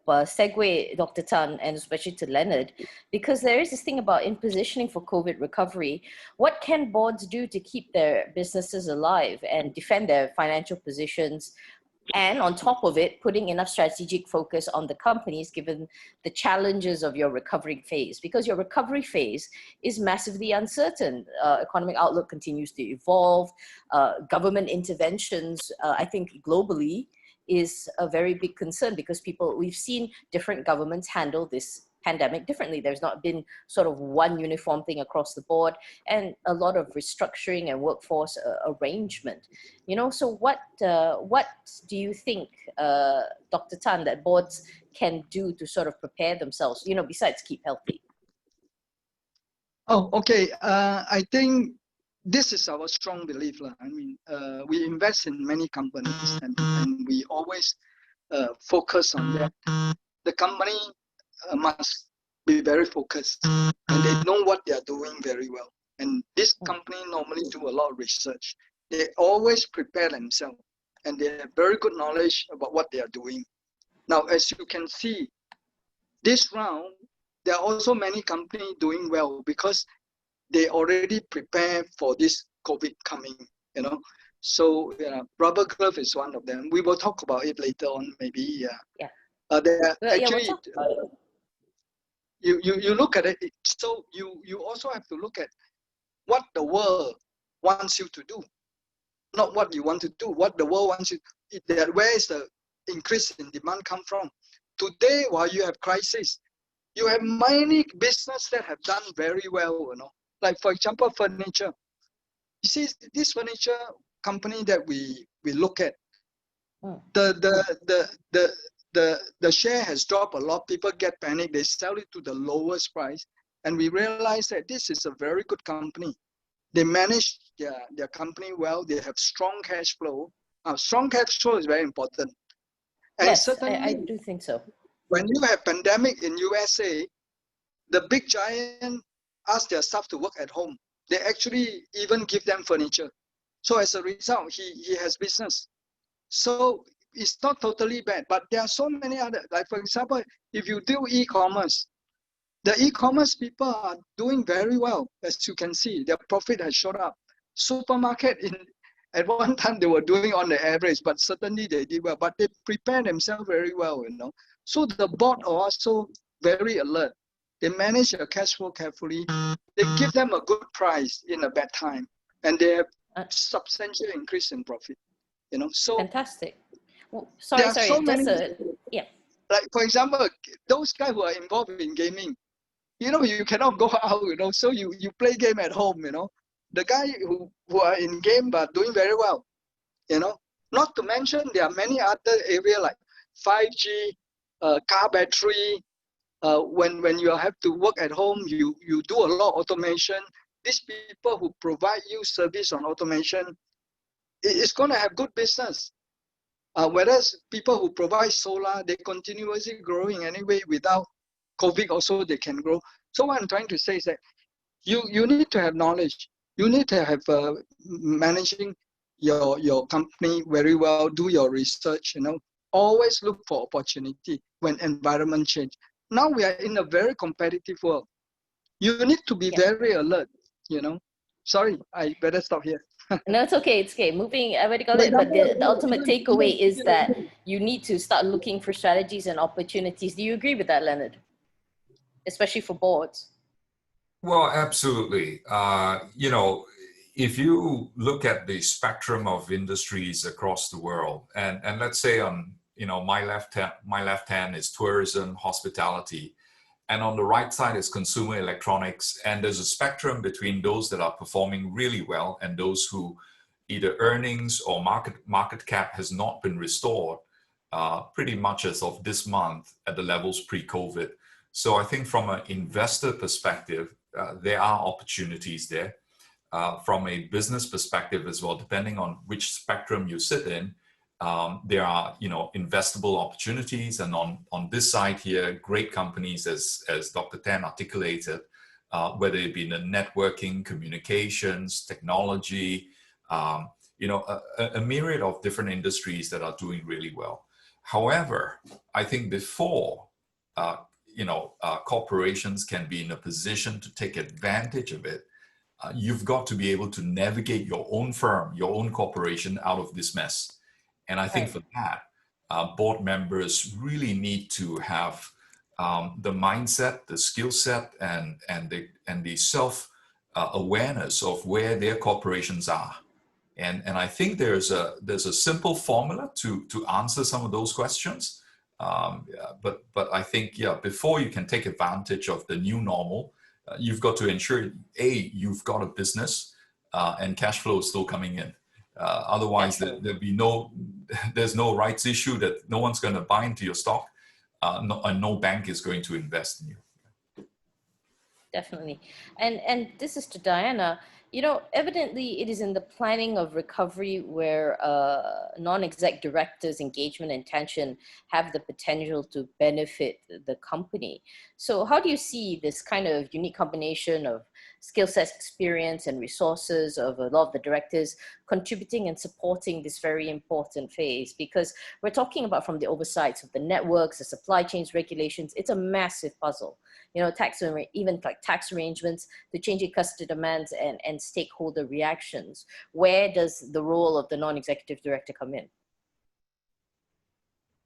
segue, Dr. Tan, and especially to Leonard, because there is this thing about in positioning for COVID recovery. What can boards do to keep their businesses alive and defend their financial positions? And on top of it, putting enough strategic focus on the companies given the challenges of your recovery phase, because your recovery phase is massively uncertain. Economic outlook continues to evolve. Government interventions, I think globally, is a very big concern because we've seen different governments handle this pandemic differently. There's not been sort of one uniform thing across the board, and a lot of restructuring and workforce arrangement. You know, so what do you think, Dr. Tan, that boards can do to sort of prepare themselves, you know, besides keep healthy? Oh, okay. I think this is our strong belief. I mean, we invest in many companies and we always focus on that. The company must be very focused and they know what they are doing very well. And this company normally do a lot of research. They always prepare themselves and they have very good knowledge about what they are doing. Now, as you can see, this round, there are also many companies doing well because they already prepare for this COVID coming, you know. So rubber glove is one of them. We will talk about it later on, maybe. You look at it. So you also have to look at what the world wants you to do, not what you want to do. What the world wants you. Where is the increase in demand come from? Today, while you have crisis, you have many businesses that have done very well, you know. Like for example, furniture. You see, this furniture company that we look at, the share has dropped a lot. People get panicked. They sell it to the lowest price, and we realize that this is a very good company. They manage their company well. They have strong cash flow. Strong cash flow is very important. And yes, certainly, I do think so. When you have pandemic in USA, the big giant ask their staff to work at home. They actually even give them furniture. So as a result, he has business. So it's not totally bad, but there are so many other, like for example, if you do e-commerce, the e-commerce people are doing very well. As you can see, their profit has shot up. Supermarket at one time they were doing on the average, but certainly they did well, but they prepare themselves very well, you know. So the board are also very alert. They manage their cash flow carefully. They give them a good price in a bad time, and they have substantial increase in profit, you know. So Fantastic. Well, there sorry, are so just many, yeah. like for example, those guys who are involved in gaming, you know, you cannot go out, you know, so you play game at home, you know. The guy who are in game but doing very well, you know. Not to mention there are many other areas like 5G, car battery. When you have to work at home, you do a lot of automation. These people who provide you service on automation, it's going to have good business. Whereas people who provide solar, they continuously growing anyway. Without COVID also they can grow. So what I'm trying to say is that you need to have knowledge. You need to have managing your company very well, do your research, you know. Always look for opportunity when environment change. Now we are in a very competitive world. You need to be very alert, you know. Sorry, I better stop here. No, it's okay. It's okay. Moving, what do you call But it? But the ultimate takeaway is that you need to start looking for strategies and opportunities. Do you agree with that, Leonard? Especially for boards. Well, absolutely. You know, if you look at the spectrum of industries across the world, and let's say on, you know, my left hand is tourism, hospitality, and on the right side is consumer electronics, and there's a spectrum between those that are performing really well and those who either earnings or market cap has not been restored pretty much as of this month at the levels pre-COVID. So I think from an investor perspective, there are opportunities there. From a business perspective as well, depending on which spectrum you sit in, there are, you know, investable opportunities. And on this side here, great companies, as Dr. Tan articulated, whether it be in the networking, communications, technology, you know, a myriad of different industries that are doing really well. However, I think before, you know, corporations can be in a position to take advantage of it, you've got to be able to navigate your own firm, your own corporation out of this mess. And I think for that, board members really need to have the mindset, the skill set, and the self awareness of where their corporations are. And I think there's a simple formula to answer some of those questions. But I think, yeah, before you can take advantage of the new normal, you've got to ensure, you've got a business and cash flow is still coming in. Otherwise, there's no rights issue that no one's going to buy into your stock, and no bank is going to invest in you. Definitely. And this is to Diana. You know, evidently it is in the planning of recovery where non-exec directors' engagement and tension have the potential to benefit the company. So how do you see this kind of unique combination of skill sets, experience, and resources of a lot of the directors contributing and supporting this very important phase? Because we're talking about from the oversights of the networks, the supply chains, regulations, it's a massive puzzle. You know, even like tax arrangements, the changing customer demands and stakeholder reactions. Where does the role of the non-executive director come in?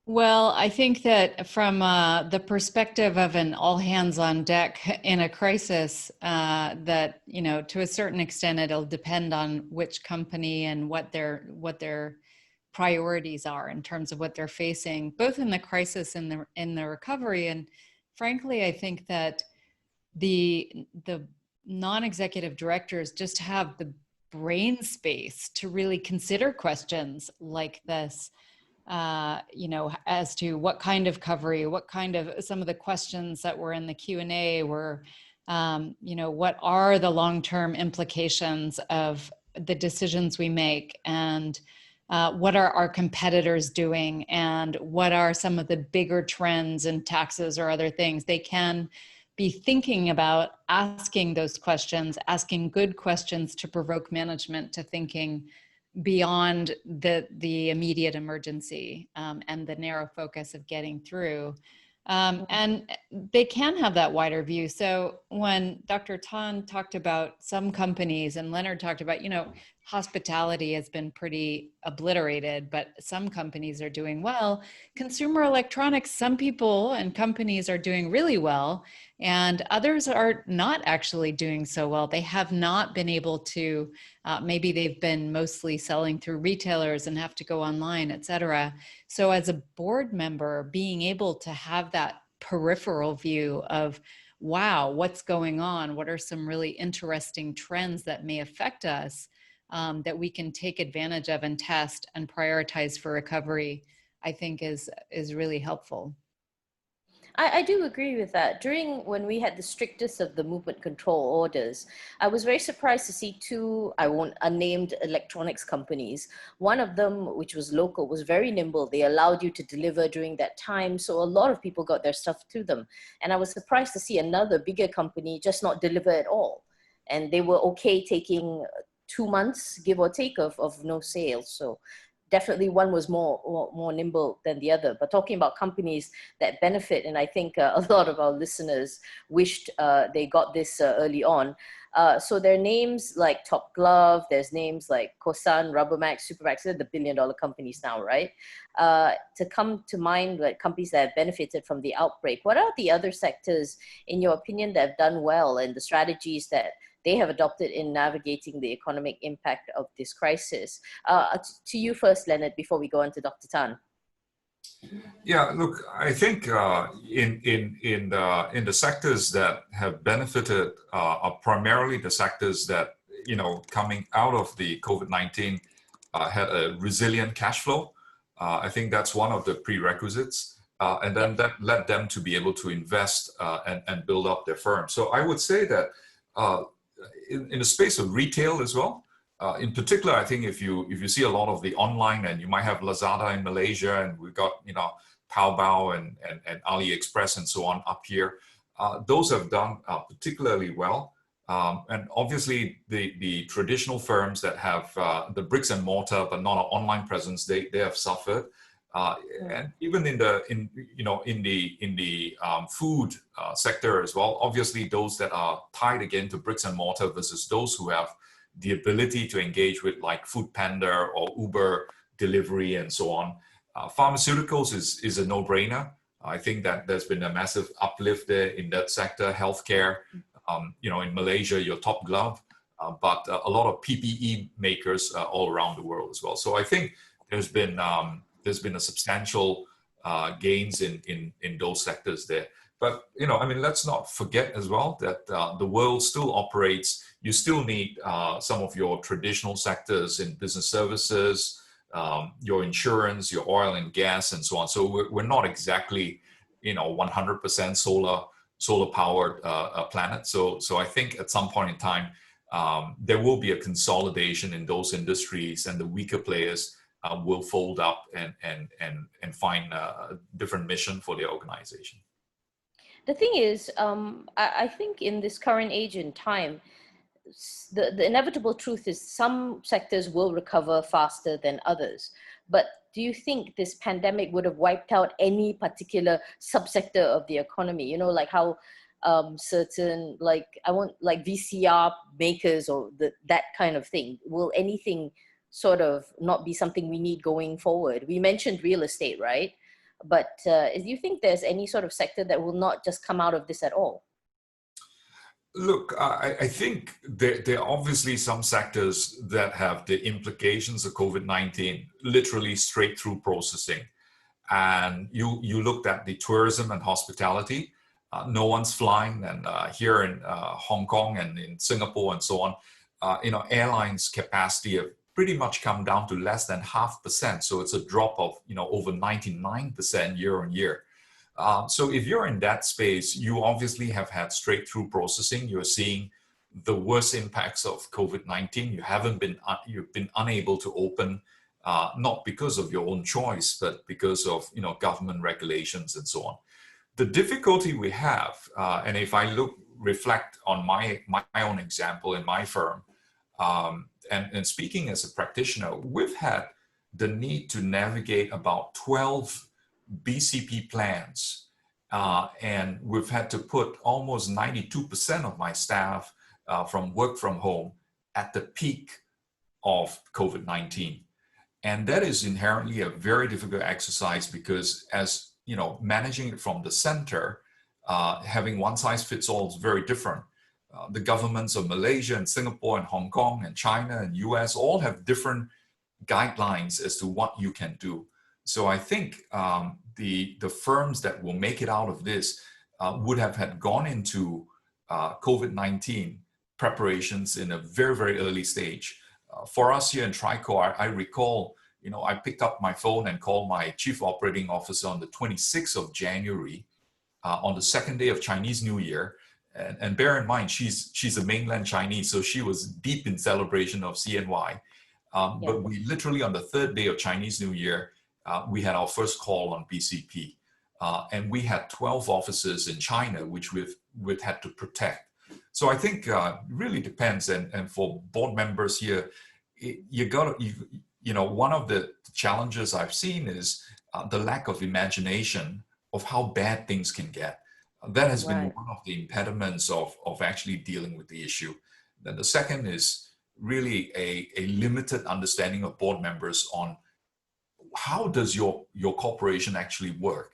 Well, I think that from the perspective of an all hands on deck in a crisis, that, you know, to a certain extent, it'll depend on which company and what their priorities are in terms of what they're facing, both in the crisis and in the recovery. And frankly, I think that the non-executive directors just have the brain space to really consider questions like this. You know, as to what kind of recovery, what kind of, some of the questions that were in the Q&A were, you know, what are the long-term implications of the decisions we make, and what are our competitors doing, and what are some of the bigger trends in taxes or other things. They can be thinking about asking those questions, asking good questions to provoke management to thinking beyond the immediate emergency and the narrow focus of getting through. And they can have that wider view. So when Dr. Tan talked about some companies and Leonard talked about, hospitality has been pretty obliterated, but some companies are doing well. Consumer electronics, some people and companies are doing really well, and others are not actually doing so well. They have not been able to, maybe they've been mostly selling through retailers and have to go online, et cetera. So as a board member, being able to have that peripheral view of, wow, what's going on? What are some really interesting trends that may affect us that we can take advantage of and test and prioritize for recovery, I think is really helpful. I do agree with that. When we had the strictest of the movement control orders, I was very surprised to see two, unnamed electronics companies. One of them, which was local, was very nimble. They allowed you to deliver during that time. So a lot of people got their stuff to them. And I was surprised to see another bigger company just not deliver at all. And they were okay taking 2 months, give or take, of no sales. So definitely one was more nimble than the other. But talking about companies that benefit, and I think a lot of our listeners wished they got this early on. So there are names like Top Glove, there's names like Kosan, Rubbermax, Supermax, they're the billion-dollar companies now, right? To come to mind, like companies that have benefited from the outbreak, what are the other sectors, in your opinion, that have done well, and the strategies that they have adopted in navigating the economic impact of this crisis? To you first, Leonard, before we go on to Dr. Tan. Yeah, look, I think in the sectors that have benefited are primarily the sectors that, coming out of the COVID-19 had a resilient cash flow. I think that's one of the prerequisites. And then that led them to be able to invest and build up their firm. So I would say that in the space of retail as well, in particular, I think if you see a lot of the online, and you might have Lazada in Malaysia, and we've got Taobao and AliExpress and so on up here, those have done particularly well. And obviously, the traditional firms that have the bricks and mortar but not an online presence, they have suffered. And even in the food sector as well, obviously those that are tied again to bricks and mortar versus those who have the ability to engage with like Food Panda or Uber delivery and so on. Pharmaceuticals is a no-brainer. I think that there's been a massive uplift there in that sector. Healthcare, in Malaysia, your Top Glove, but a lot of PPE makers all around the world as well. So I think there's been a substantial gains in those sectors there. But, let's not forget as well that the world still operates. You still need some of your traditional sectors in business services, your insurance, your oil and gas, and so on. So we're not exactly, 100% solar powered planet. So I think at some point in time, there will be a consolidation in those industries, and the weaker players will fold up and find a different mission for their organization. The thing is, I think in this current age and time, the inevitable truth is some sectors will recover faster than others. But do you think this pandemic would have wiped out any particular subsector of the economy? Like how certain, like VCR makers or that kind of thing. Will anything sort of not be something we need going forward? We mentioned real estate, right? But do you think there's any sort of sector that will not just come out of this at all? Look, I think there are obviously some sectors that have the implications of COVID-19 literally straight through processing. And you looked at the tourism and hospitality. No one's flying, and here in Hong Kong and in Singapore and so on, airlines capacity have pretty much come down to less than 0.5%. So it's a drop of over 99% year on year. So if you're in that space, you obviously have had straight through processing. You're seeing the worst impacts of COVID-19. You've been unable to open, not because of your own choice, but because of government regulations and so on. The difficulty we have, and if I reflect on my own example in my firm, and speaking as a practitioner, we've had the need to navigate about 12 BCP plans. And we've had to put almost 92% of my staff from work from home at the peak of COVID-19. And that is inherently a very difficult exercise because, as you know, managing it from the center, having one size fits all is very different. The governments of Malaysia and Singapore and Hong Kong and China and US all have different guidelines as to what you can do. So I think the firms that will make it out of this would have had gone into COVID-19 preparations in a very, very early stage. For us here in Tricor, I recall, you know, I picked up my phone and called my chief operating officer on the 26th of January, on the second day of Chinese New Year. And bear in mind, she's a mainland Chinese, so she was deep in celebration of CNY. But we literally, on the third day of Chinese New Year, we had our first call on BCP. And we had 12 offices in China, which we've had to protect. So I think it really depends. And for board members here, you know, one of the challenges I've seen is the lack of imagination of how bad things can get. That has been one of the impediments of actually dealing with the issue. Then the second is really a limited understanding of board members on how does your corporation actually work.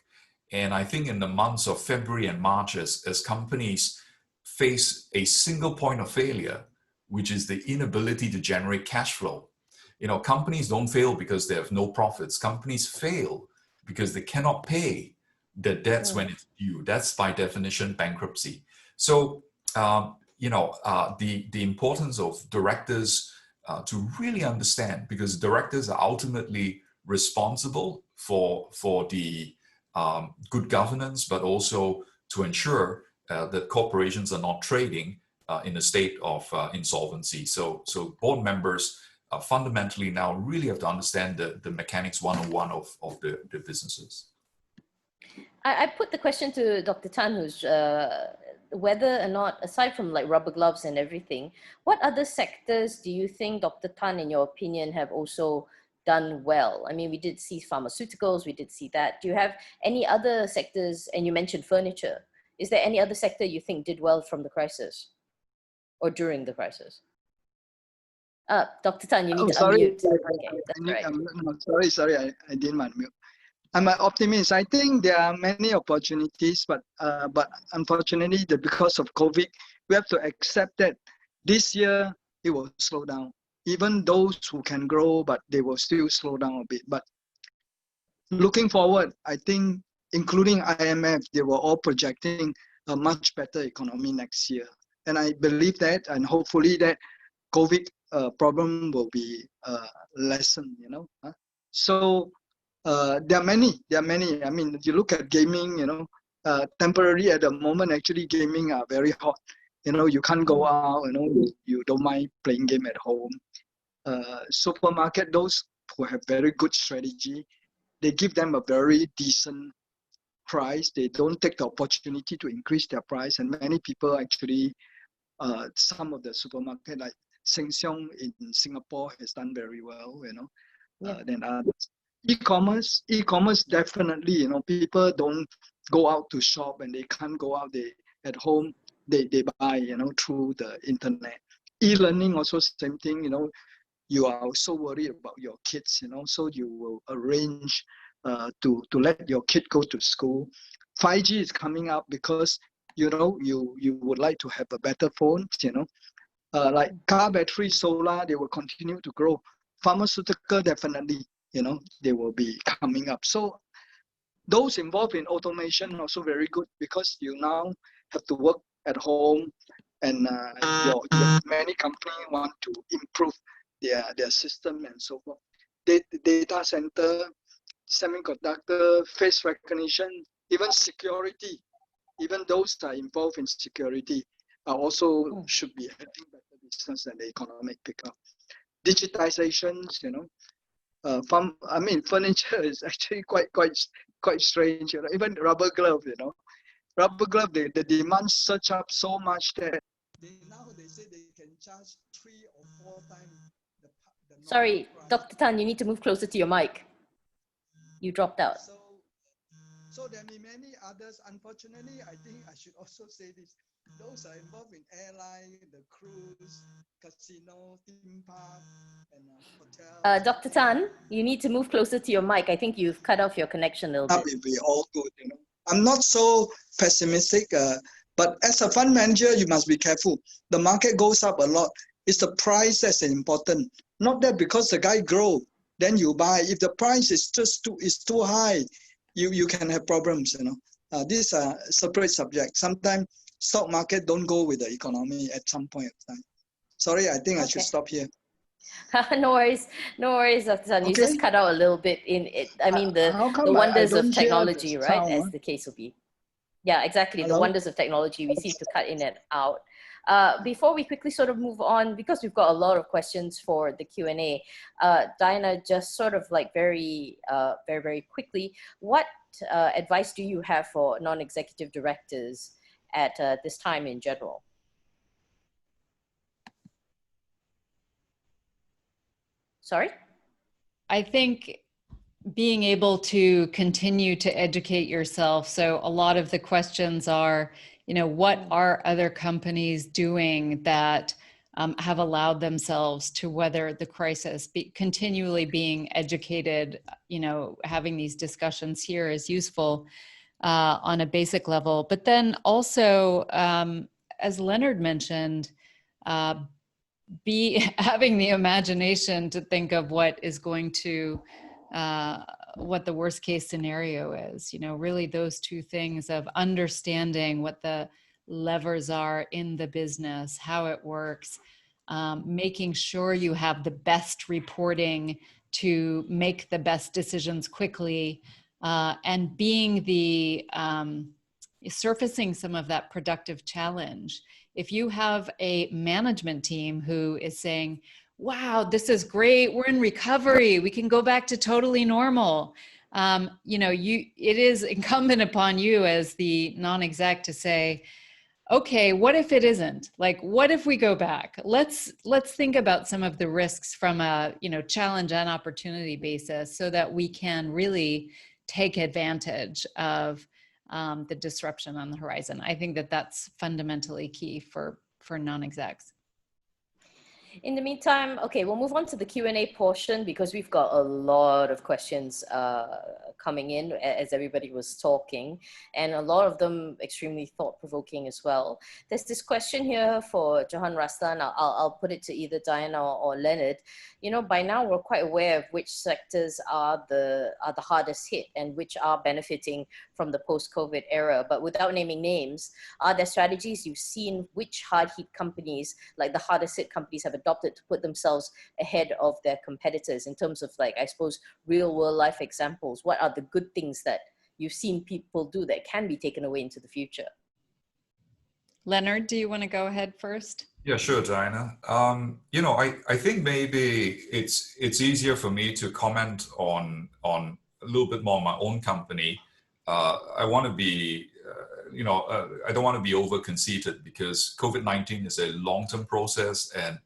And I think in the months of February and March, as companies face a single point of failure, which is the inability to generate cash flow. You know, companies don't fail because they have no profits. Companies fail because they cannot pay their debts when it's due. That's by definition bankruptcy. So, you know, the importance of directors to really understand, because directors are ultimately responsible for the good governance, but also to ensure that corporations are not trading in a state of insolvency. So board members fundamentally now really have to understand the mechanics 101 of the businesses. I put the question to Dr. Tan, who's whether or not, aside from like rubber gloves and everything, what other sectors do you think, Dr. Tan, in your opinion, have also done well? I mean, we did see pharmaceuticals, we did see that. Do you have any other sectors, and you mentioned furniture, is there any other sector you think did well from the crisis or during the crisis? Dr. Tan, you need to unmute. Okay, that's right. Sorry, I didn't unmute. I'm an optimist. I think there are many opportunities, but unfortunately, because of COVID, we have to accept that this year it will slow down. Even those who can grow, but they will still slow down a bit. But looking forward, I think, including IMF, they were all projecting a much better economy next year. And I believe that, and hopefully that COVID problem will be lessened, you know. So there are many. I mean, you look at gaming, you know, temporarily at the moment, actually gaming are very hot. You know, you can't go out, you know, you don't mind playing game at home. Supermarket, those who have very good strategy, they give them a very decent price. They don't take the opportunity to increase their price. And many people actually, some of the supermarket like Sheng Siong in Singapore has done very well, you know, than others. E-commerce definitely, you know, people don't go out to shop and they can't go out, they at home, they buy, you know, through the internet. E-learning also same thing, you know, you are so worried about your kids, you know, so you will arrange to let your kid go to school. 5G is coming up because, you know, you would like to have a better phone, you know, like car battery, solar, they will continue to grow. Pharmaceutical, definitely, you know, they will be coming up. So those involved in automation are also very good because you now have to work at home, and your many companies want to improve their system and so forth. Data center, semiconductor, face recognition, even security, even those that are involved in security are also should be having better business and the economic pickup. Digitizations, you know, I mean, furniture is actually quite strange. You know, even rubber glove, you know, rubber glove, the demand surge up so much that they say they can charge 3 or 4 times Sorry, Dr. Tan, you need to move closer to your mic. You dropped out. So there may be many others. Unfortunately, I think I should also say this. Those are involved in airline, the cruise, casino, theme park, and hotels. Dr. Tan, you need to move closer to your mic. I think you've cut off your connection a little bit. That will be all good, you know. I'm not so pessimistic, but as a fund manager, you must be careful. The market goes up a lot. It's the price that's important. Not that because the guy grow, then you buy. If the price is just too high, you can have problems, you know. These are separate subjects. Sometimes stock market don't go with the economy at some point of time. Sorry, I think I should stop here. No worries, Dr. Tan. You Okay. just cut out a little bit in it. I mean, the wonders of technology, right? As the case will be. Yeah, exactly. Hello? The wonders of technology. We seem to cut in and out. Before we quickly sort of move on, because we've got a lot of questions for the Q&A, Diana, just sort of like very quickly, what advice do you have for non-executive directors at this time in general? Sorry? I think being able to continue to educate yourself. So a lot of the questions are, you know, what are other companies doing that have allowed themselves to weather the crisis? Continually being educated, you know, having these discussions here is useful on a basic level. But then also, as Leonard mentioned, having the imagination to think of what is going to, what the worst case scenario is, you know, really those two things of understanding what the levers are in the business, how it works, making sure you have the best reporting to make the best decisions quickly, and being the, surfacing some of that productive challenge. If you have a management team who is saying, wow, this is great, we're in recovery, we can go back to totally normal. You know, it is incumbent upon you as the non-exec to say, okay, what if it isn't? Like, what if we go back? Let's think about some of the risks from a, you know, challenge and opportunity basis so that we can really take advantage of the disruption on the horizon. I think that that's fundamentally key for non-execs. In the meantime, okay, we'll move on to the Q&A portion because we've got a lot of questions coming in as everybody was talking, and a lot of them extremely thought-provoking as well. There's this question here for Johan Rastan. I'll put it to either Diana or Leonard. You know, by now we're quite aware of which sectors are the hardest hit and which are benefiting from the post-COVID era, but without naming names, are there strategies you've seen which hard-hit companies, like the hardest hit companies, have adopted to put themselves ahead of their competitors in terms of, like, I suppose, real world life examples? What are the good things that you've seen people do that can be taken away into the future? Leonard, do you want to go ahead first? Yeah, sure, Diana. You know, I think maybe it's easier for me to comment on a little bit more on my own company. I want to be, you know, I don't want to be over conceited because COVID-19 is a long-term process, and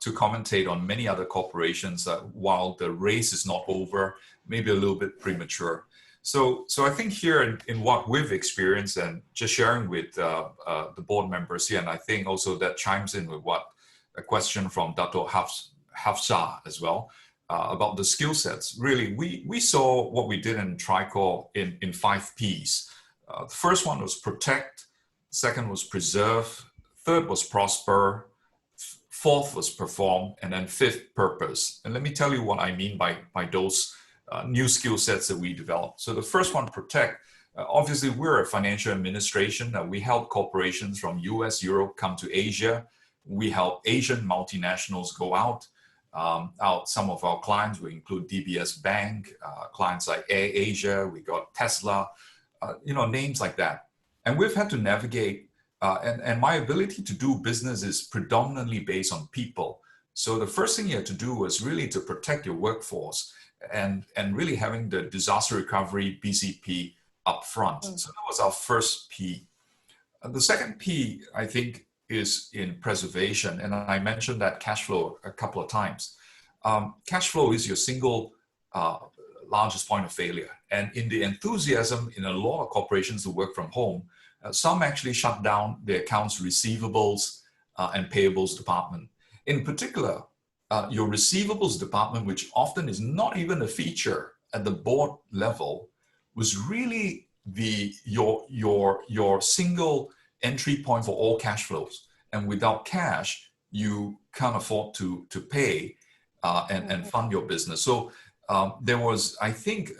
to commentate on many other corporations while the race is not over, maybe a little bit premature. So I think here in what we've experienced and just sharing with the board members here, and I think also that chimes in with what a question from Dato' Hafsa as well about the skill sets. Really, we saw what we did in Tricor in 5 Ps. The first one was protect, second was preserve, third was prosper, fourth was perform, and then fifth, purpose. And let me tell you what I mean by those new skill sets that we developed. So the first one, protect. Obviously, we're a financial administration. We help corporations from US, Europe come to Asia. We help Asian multinationals go out. Some of our clients, we include DBS Bank, clients like Air Asia, we got Tesla, you know, names like that. And we've had to navigate, and my ability to do business is predominantly based on people. So the first thing you had to do was really to protect your workforce and really having the disaster recovery BCP up front. So that was our first P. The second P, I think, is in preservation. And I mentioned that cash flow a couple of times. cash flow is your single largest point of failure. And in the enthusiasm in a lot of corporations who work from home, some actually shut down their accounts receivables and payables department. In particular, your receivables department, which often is not even a feature at the board level, was really your single entry point for all cash flows. And without cash, you can't afford to pay and fund your business. So there was, I think,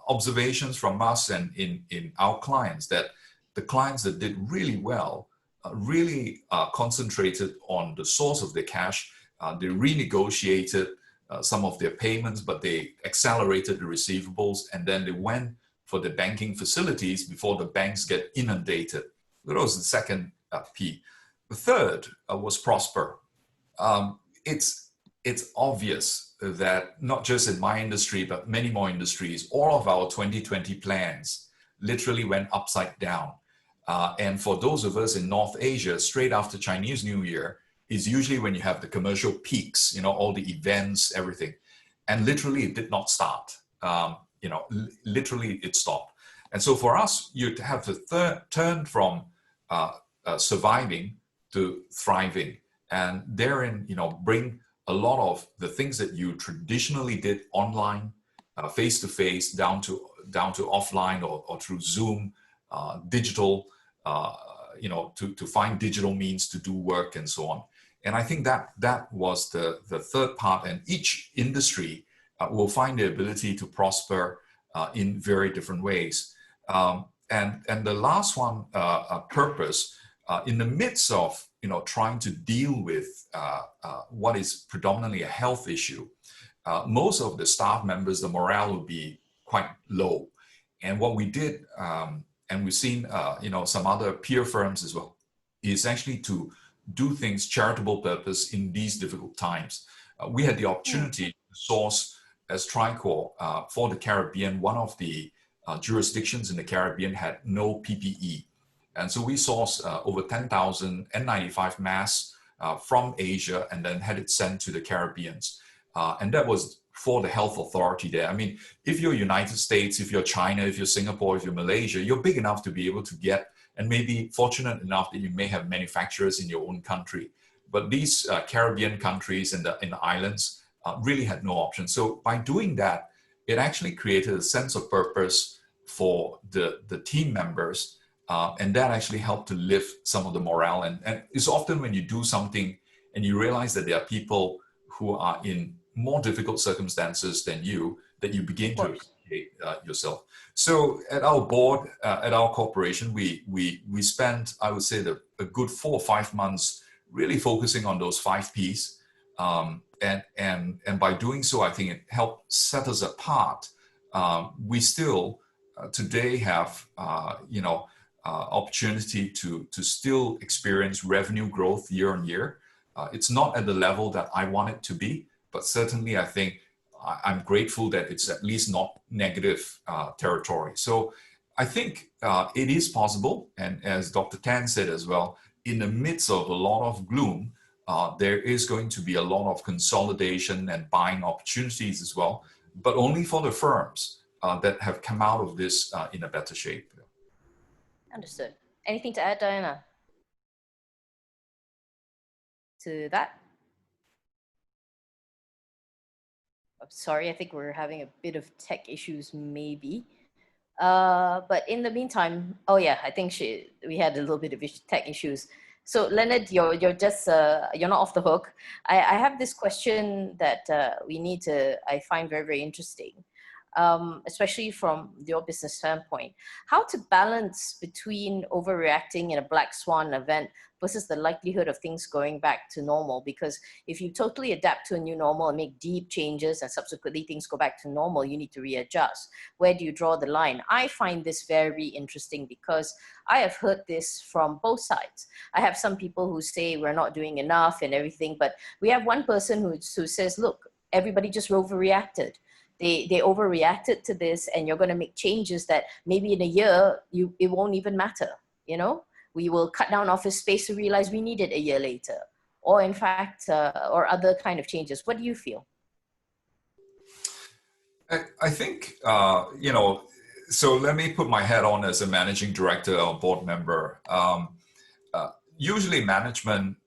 observations from us and in our clients that the clients that did really well really concentrated on the source of their cash. They renegotiated some of their payments, but they accelerated the receivables, and then they went for the banking facilities before the banks get inundated. That was the second P. The third was prosper. It's obvious that not just in my industry, but many more industries, all of our 2020 plans literally went upside down. And for those of us in North Asia, straight after Chinese New Year is usually when you have the commercial peaks, all the events, everything. And literally it did not start. Literally it stopped. And so for us, you have to turn from surviving to thriving, and therein, bring a lot of the things that you traditionally did online, face-to-face, down to offline or through Zoom, digital, to find digital means to do work and so on. And I think that was the third part, and each industry will find the ability to prosper in very different ways. And the last one, purpose, in the midst of trying to deal with what is predominantly a health issue, most of the staff members, the morale will be quite low. And what we did, and we've seen some other peer firms as well, is actually to do things charitable purpose in these difficult times. We had the opportunity to source as Tricor for the Caribbean. One of the jurisdictions in the Caribbean had no PPE. And so we sourced over 10,000 N95 masks from Asia and then had it sent to the Caribbeans. And that was for the health authority there. I mean, if you're United States, if you're China, if you're Singapore, if you're Malaysia, you're big enough to be able to get, and maybe fortunate enough that you may have manufacturers in your own country. But these Caribbean countries and in the islands really had no option. So by doing that, it actually created a sense of purpose for the team members. And that actually helped to lift some of the morale. And it's often when you do something and you realize that there are people who are in more difficult circumstances than you, that you begin to appreciate yourself. So at our board, at our corporation, we spent, I would say, a good 4 or 5 months really focusing on those 5 Ps. And by doing so, I think it helped set us apart. We still today have, opportunity to still experience revenue growth year on year. It's not at the level that I want it to be, but certainly I think I'm grateful that it's at least not negative territory. So I think it is possible. And as Dr. Tan said as well, in the midst of a lot of gloom, there is going to be a lot of consolidation and buying opportunities as well, but only for the firms that have come out of this in a better shape. Understood. Anything to add, Diana, to that? I'm sorry, I think we're having a bit of tech issues maybe. But in the meantime, oh yeah, I think we had a little bit of tech issues. So Leonard, you're just, you're not off the hook. I have this question that I find very, very interesting. Especially from your business standpoint, how to balance between overreacting in a black swan event versus the likelihood of things going back to normal? Because if you totally adapt to a new normal and make deep changes and subsequently things go back to normal, you need to readjust. Where do you draw the line? I find this very interesting because I have heard this from both sides. I have some people who say we're not doing enough and everything, but we have one person who says, look, everybody just overreacted. They overreacted to this, and you're going to make changes that maybe in a year, it won't even matter. We will cut down office space to realize we need it a year later. or in fact, or other kind of changes? What do you feel? I think, so let me put my hat on as a managing director or board member. Usually management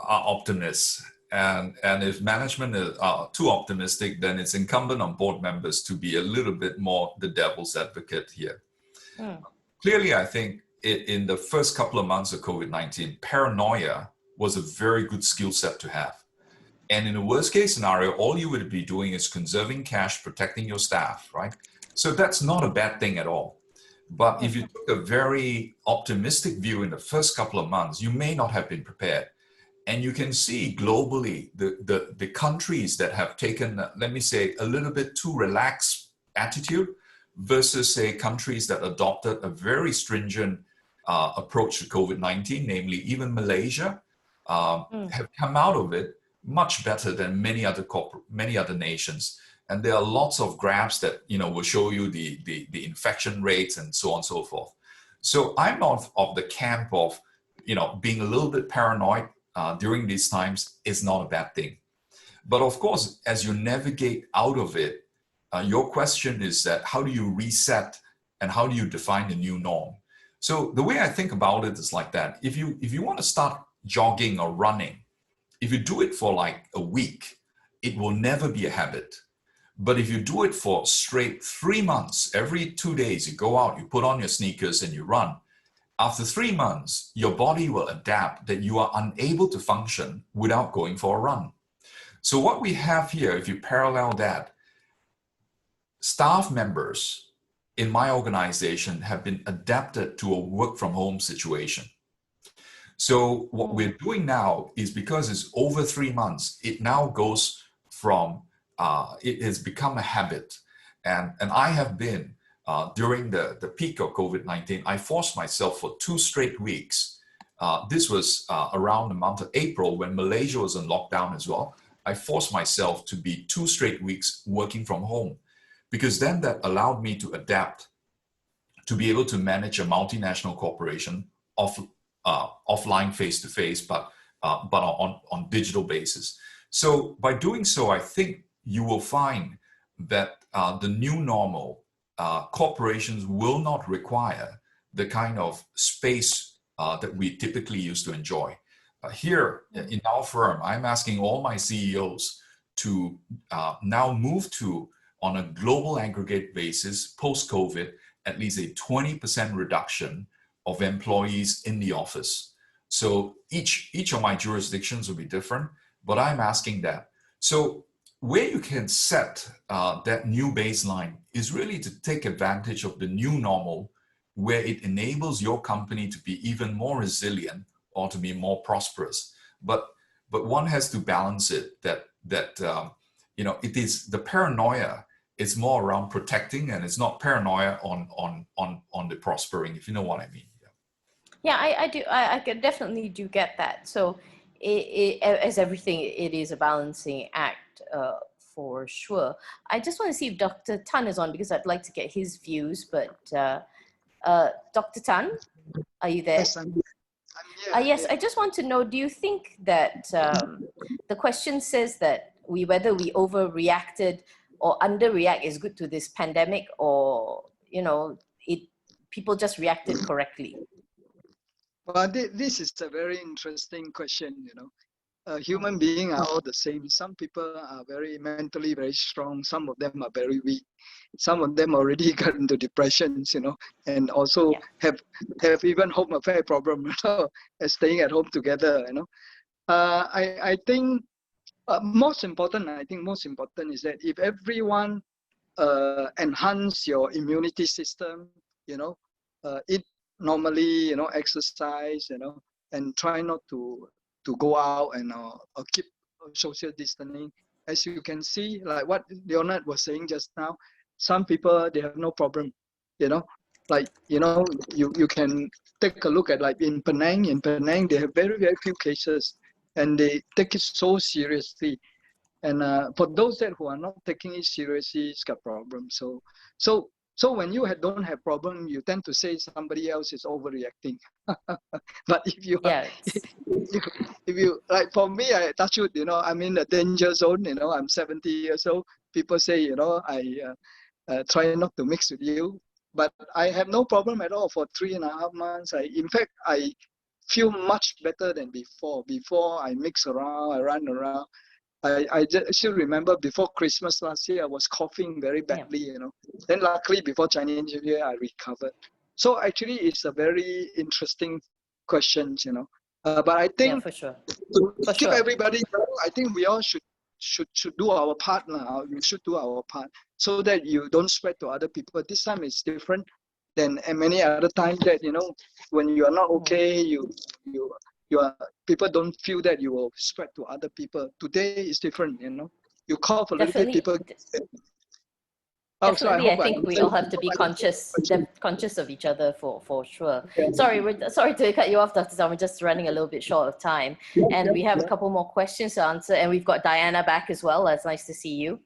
are optimists, and if management is too optimistic, then it's incumbent on board members to be a little bit more the devil's advocate here. Clearly, I think in the first couple of months of COVID-19, paranoia was a very good skill set to have. And in a worst case scenario, all you would be doing is conserving cash, protecting your staff, right? So that's not a bad thing at all. But if you took a very optimistic view in the first couple of months, you may not have been prepared. And you can see globally the countries that have taken, let me say, a little bit too relaxed attitude versus, say, countries that adopted a very stringent approach to COVID-19, namely even Malaysia, have come out of it much better than many other nations. And there are lots of graphs that will show you the infection rates and so on and so forth. So I'm not of the camp of being a little bit paranoid during these times is not a bad thing. But of course, as you navigate out of it, your question is that how do you reset and how do you define the new norm? So the way I think about it is like that. If you want to start jogging or running, if you do it for like a week, it will never be a habit. But if you do it for straight 3 months, every 2 days, you go out, you put on your sneakers and you run. After 3 months, your body will adapt that you are unable to function without going for a run. So what we have here, if you parallel that, staff members in my organization have been adapted to a work from home situation. So what we're doing now is because it's over 3 months, it now goes from, it has become a habit. And I have been, during the peak of COVID-19, I forced myself for 2 straight weeks. This was around the month of April when Malaysia was in lockdown as well. I forced myself to be 2 straight weeks working from home, because then that allowed me to adapt to be able to manage a multinational corporation offline face-to-face, but on digital basis. So by doing so, I think you will find that the new normal, corporations will not require the kind of space that we typically used to enjoy. Here in our firm, I'm asking all my CEOs to now move to, on a global aggregate basis, post-COVID, at least a 20% reduction of employees in the office. So each of my jurisdictions will be different, but I'm asking that. So where you can set that new baseline is really to take advantage of the new normal, where it enables your company to be even more resilient or to be more prosperous. But one has to balance it that it is the paranoia. It's more around protecting, and it's not paranoia on the prospering, if you know what I mean. Yeah, I do. I definitely do get that. So as everything, it is a balancing act for sure. I just want to see if Dr. Tan is on, because I'd like to get his views. But Dr. Tan, are you there? Yes, I'm here. Yes, I just want to know, do you think that the question says that whether we overreacted or underreact is good to this pandemic, or people just reacted correctly? Well, this is a very interesting question. Human beings are all the same. Some people are very mentally very strong. Some of them are very weak. Some of them already got into depressions, and also have even home affair problem, staying at home together. I think most important is that if everyone enhance your immunity system, eat normally, exercise, and try not to go out and keep social distancing. As you can see, like what Leonard was saying just now, some people, they have no problem, you can take a look at, like in Penang, they have very, very few cases, and they take it so seriously. And for those who are not taking it seriously, it's got problems. So So when you don't have problem, you tend to say somebody else is overreacting. But if you are, Yeah, it's, if you like, for me, I touch wood, I'm in the danger zone. I'm 70 years old. People say, I try not to mix with you, but I have no problem at all for 3.5 months. In fact, I feel much better than before. Before I mix around, I run around. I just still remember before Christmas last year, I was coughing very yeah, badly, Then luckily before Chinese New Year, I recovered. So actually, it's a very interesting question, But I yeah, think for sure. to For keep sure. everybody, I think we all should do our part now. We should do our part so that you don't spread to other people. This time it's different than many other times that when you are not Mhm. okay, you are people don't feel that you will spread to other people. Today is different. You cough a little bit, Definitely. people. Oh, so I Definitely, I hope I think we all answered. have to be conscious of each other for sure. Yeah. Sorry to cut you off, Dr. Sam. We're just running a little bit short of time, and we have a couple more questions to answer. And we've got Diana back as well. It's nice to see you.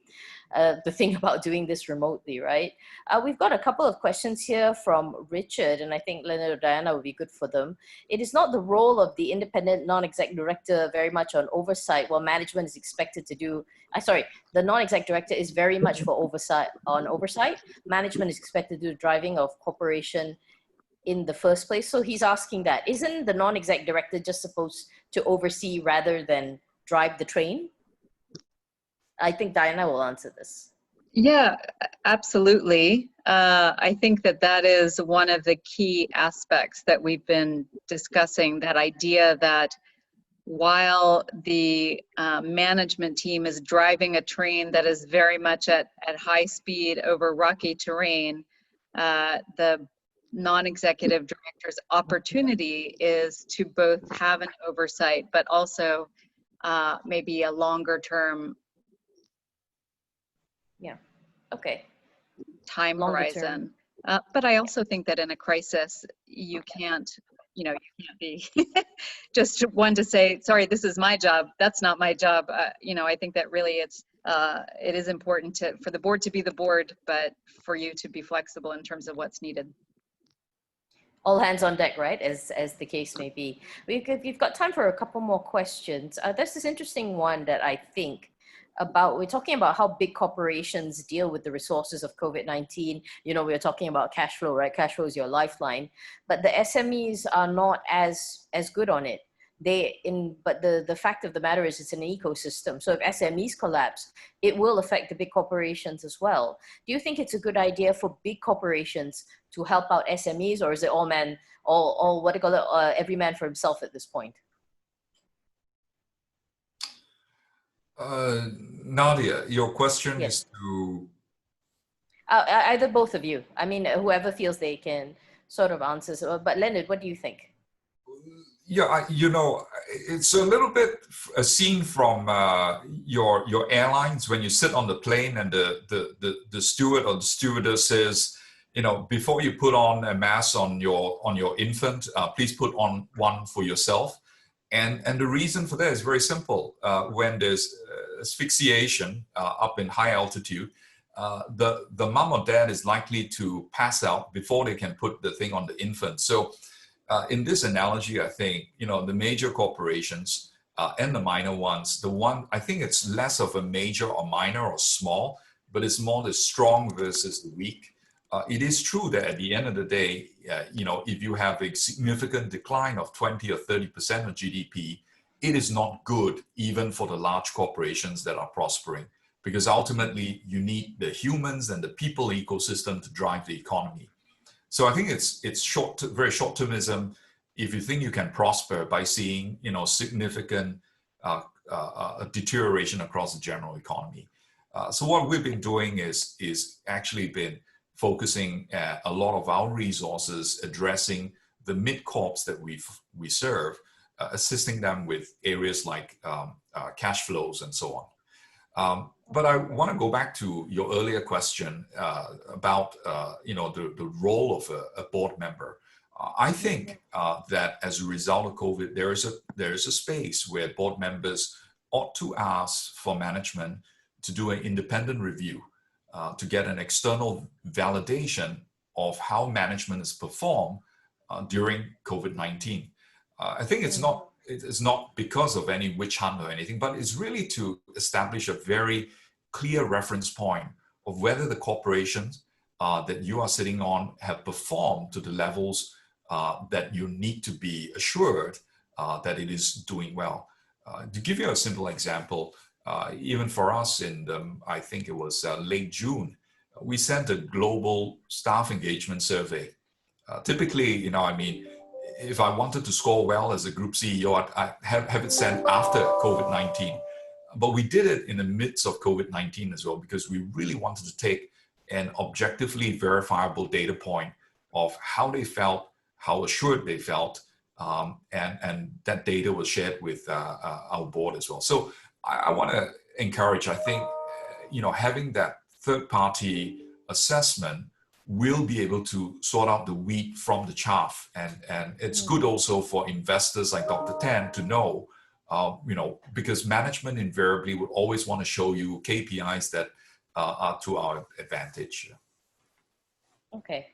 The thing about doing this remotely, right? We've got a couple of questions here from Richard, and I think Leonard or Diana would be good for them. It is not the role of the independent non-exec director very much on oversight, while management is expected to do. The non-exec director is very much for oversight. Management is expected to do driving of corporation in the first place. So he's asking that. Isn't the non-exec director just supposed to oversee rather than drive the train? I think Diana will answer this. Yeah, absolutely. I think that is one of the key aspects that we've been discussing, that idea that while the management team is driving a train that is very much at high speed over rocky terrain, the non-executive director's opportunity is to both have an oversight, but also maybe a longer term Okay. time Longer horizon. But I also think that in a crisis, you can't be just one to say, sorry, this is my job. That's not my job. I think that really it is important for the board to be the board, but for you to be flexible in terms of what's needed. All hands on deck, right? As the case may be. We've got time for a couple more questions. There's this interesting one that I think about. We're talking about how big corporations deal with the resources of COVID-19. We're talking about cash flow, right? Cash flow is your lifeline, but the SMEs are not as good on it. But the fact of the matter is it's an ecosystem. So if SMEs collapse, it will affect the big corporations as well. Do you think it's a good idea for big corporations to help out SMEs, or is it every man for himself at this point? Nadia, your question Yes. is to... Either both of you. I mean, whoever feels they can sort of answer. But Leonard, what do you think? Yeah, it's a little bit a scene from your airlines when you sit on the plane and the steward or the stewardess says, before you put on a mask on your infant, please put on one for yourself. And the reason for that is very simple. When there's asphyxiation up in high altitude, the mom or dad is likely to pass out before they can put the thing on the infant. So in this analogy, I think, the major corporations and the minor ones, I think it's less of a major or minor or small, but it's more the strong versus the weak. It is true that at the end of the day, if you have a significant decline of 20 or 30% of GDP, it is not good even for the large corporations that are prospering, because ultimately you need the humans and the people ecosystem to drive the economy. So I think it's very short-termism if you think you can prosper by seeing significant deterioration across the general economy. So what we've been doing is actually been focusing a lot of our resources addressing the mid-corps that we serve, assisting them with areas like cash flows and so on. But I want to go back to your earlier question about the role of a board member. I think that as a result of COVID, there is a space where board members ought to ask for management to do an independent review to get an external validation of how management is performed during COVID-19. I think it's not because of any witch hunt or anything, but it's really to establish a very clear reference point of whether the corporations that you are sitting on have performed to the levels that you need to be assured that it is doing well. To give you a simple example, even for us I think it was late June, we sent a global staff engagement survey. Typically, if I wanted to score well as a group CEO, I'd have it sent after COVID-19. But we did it in the midst of COVID-19 as well, because we really wanted to take an objectively verifiable data point of how they felt, how assured they felt, and that data was shared with our board as well. So I want to encourage, I think, having that third-party assessment will be able to sort out the wheat from the chaff. And it's good also for investors like Dr. Tan to know, because management invariably would always want to show you KPIs that are to our advantage. Okay.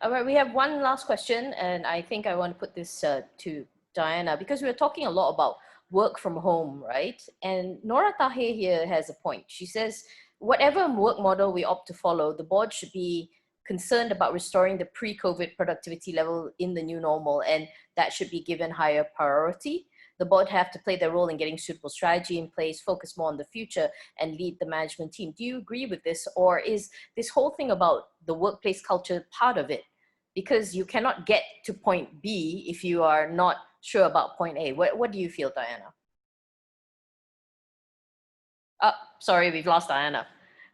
All right, we have one last question, and I think I want to put this to Diana, because we were talking a lot about work from home, right? And Nora Tahir here has a point. She says, whatever work model we opt to follow, the board should be concerned about restoring the pre-COVID productivity level in the new normal, and that should be given higher priority. The board have to play their role in getting suitable strategy in place, focus more on the future, and lead the management team. Do you agree with this, or is this whole thing about the workplace culture part of it? Because you cannot get to point B if you are not sure about point A. What do you feel, Diana? Oh, sorry, we've lost Diana.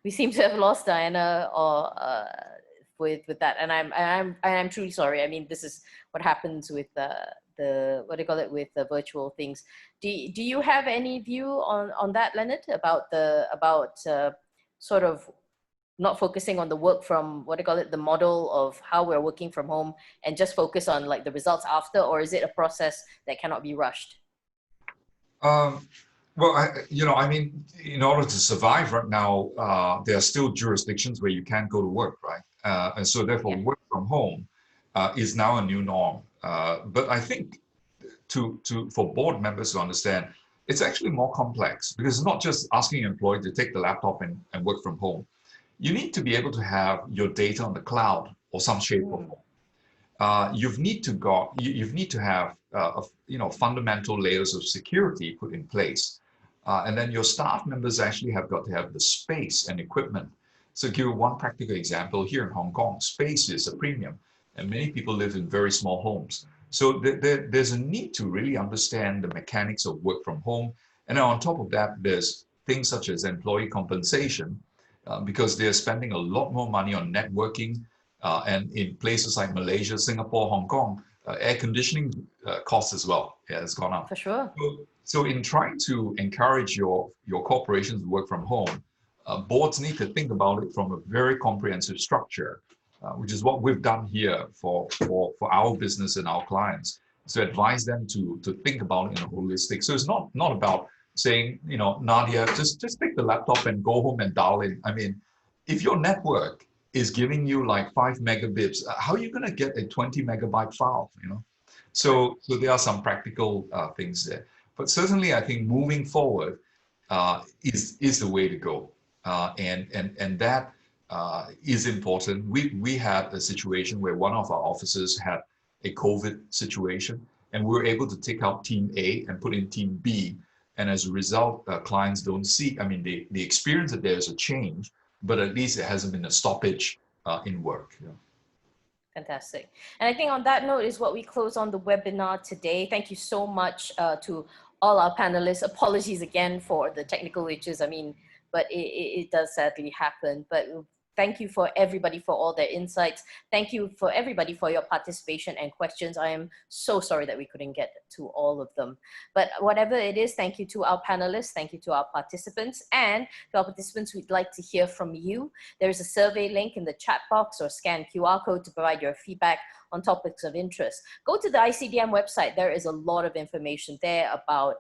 We seem to have lost Diana, or with that, and I'm truly sorry. I mean, this is what happens with with the virtual things. Do you have any view on that, Leonard, about sort of not focusing on the work from the model of how we're working from home and just focus on like the results after, or is it a process that cannot be rushed? Well, in order to survive right now, there are still jurisdictions where you can't go to work, right? And so therefore work from home is now a new norm. But I think for board members to understand, it's actually more complex, because it's not just asking an employee to take the laptop and work from home. You need to be able to have your data on the cloud or some shape or form. You need to have fundamental layers of security put in place. And then your staff members actually have got to have the space and equipment. So give you one practical example. Here in Hong Kong, space is a premium, and many people live in very small homes. So there's a need to really understand the mechanics of work from home. And then on top of that, there's things such as employee compensation, because they're spending a lot more money on networking, and in places like Malaysia, Singapore, Hong Kong, air conditioning costs as well. Yeah, it's gone up. For sure. So in trying to encourage your corporations to work from home, boards need to think about it from a very comprehensive structure, which is what we've done here for our business and our clients, to advise them to think about it in a holistic. So it's not about saying, Nadia, just take the laptop and go home and dial in. I mean, if your network is giving you like 5 megabits, how are you going to get a 20 megabyte file? So there are some practical things there. But certainly, I think moving forward is the way to go, and that is important. We had a situation where one of our officers had a COVID situation, and we were able to take out Team A and put in Team B. And as a result, clients don't see, they experience that there's a change, but at least it hasn't been a stoppage in work. Fantastic. And I think on that note is what we close on the webinar today. Thank you so much to all our panelists. Apologies again for the technical glitches. But it does sadly happen. But thank you for everybody for all their insights. Thank you for everybody for your participation and questions. I am so sorry that we couldn't get to all of them. But whatever it is, thank you to our panelists. Thank you to our participants. And to our participants, we'd like to hear from you. There's a survey link in the chat box, or scan QR code to provide your feedback on topics of interest, go to the ICDM website. There is a lot of information there about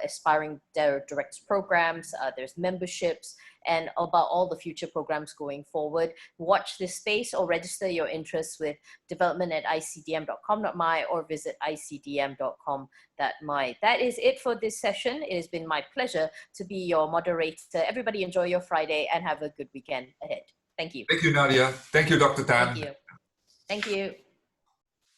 aspiring directors programs. There's memberships and about all the future programs going forward. Watch this space or register your interest with development@icdm.com.my or visit icdm.com.my. That is it for this session. It has been my pleasure to be your moderator. Everybody enjoy your Friday and have a good weekend ahead. Thank you. Thank you, Nadia. Thank you, Dr. Tan. Thank you. Thank you.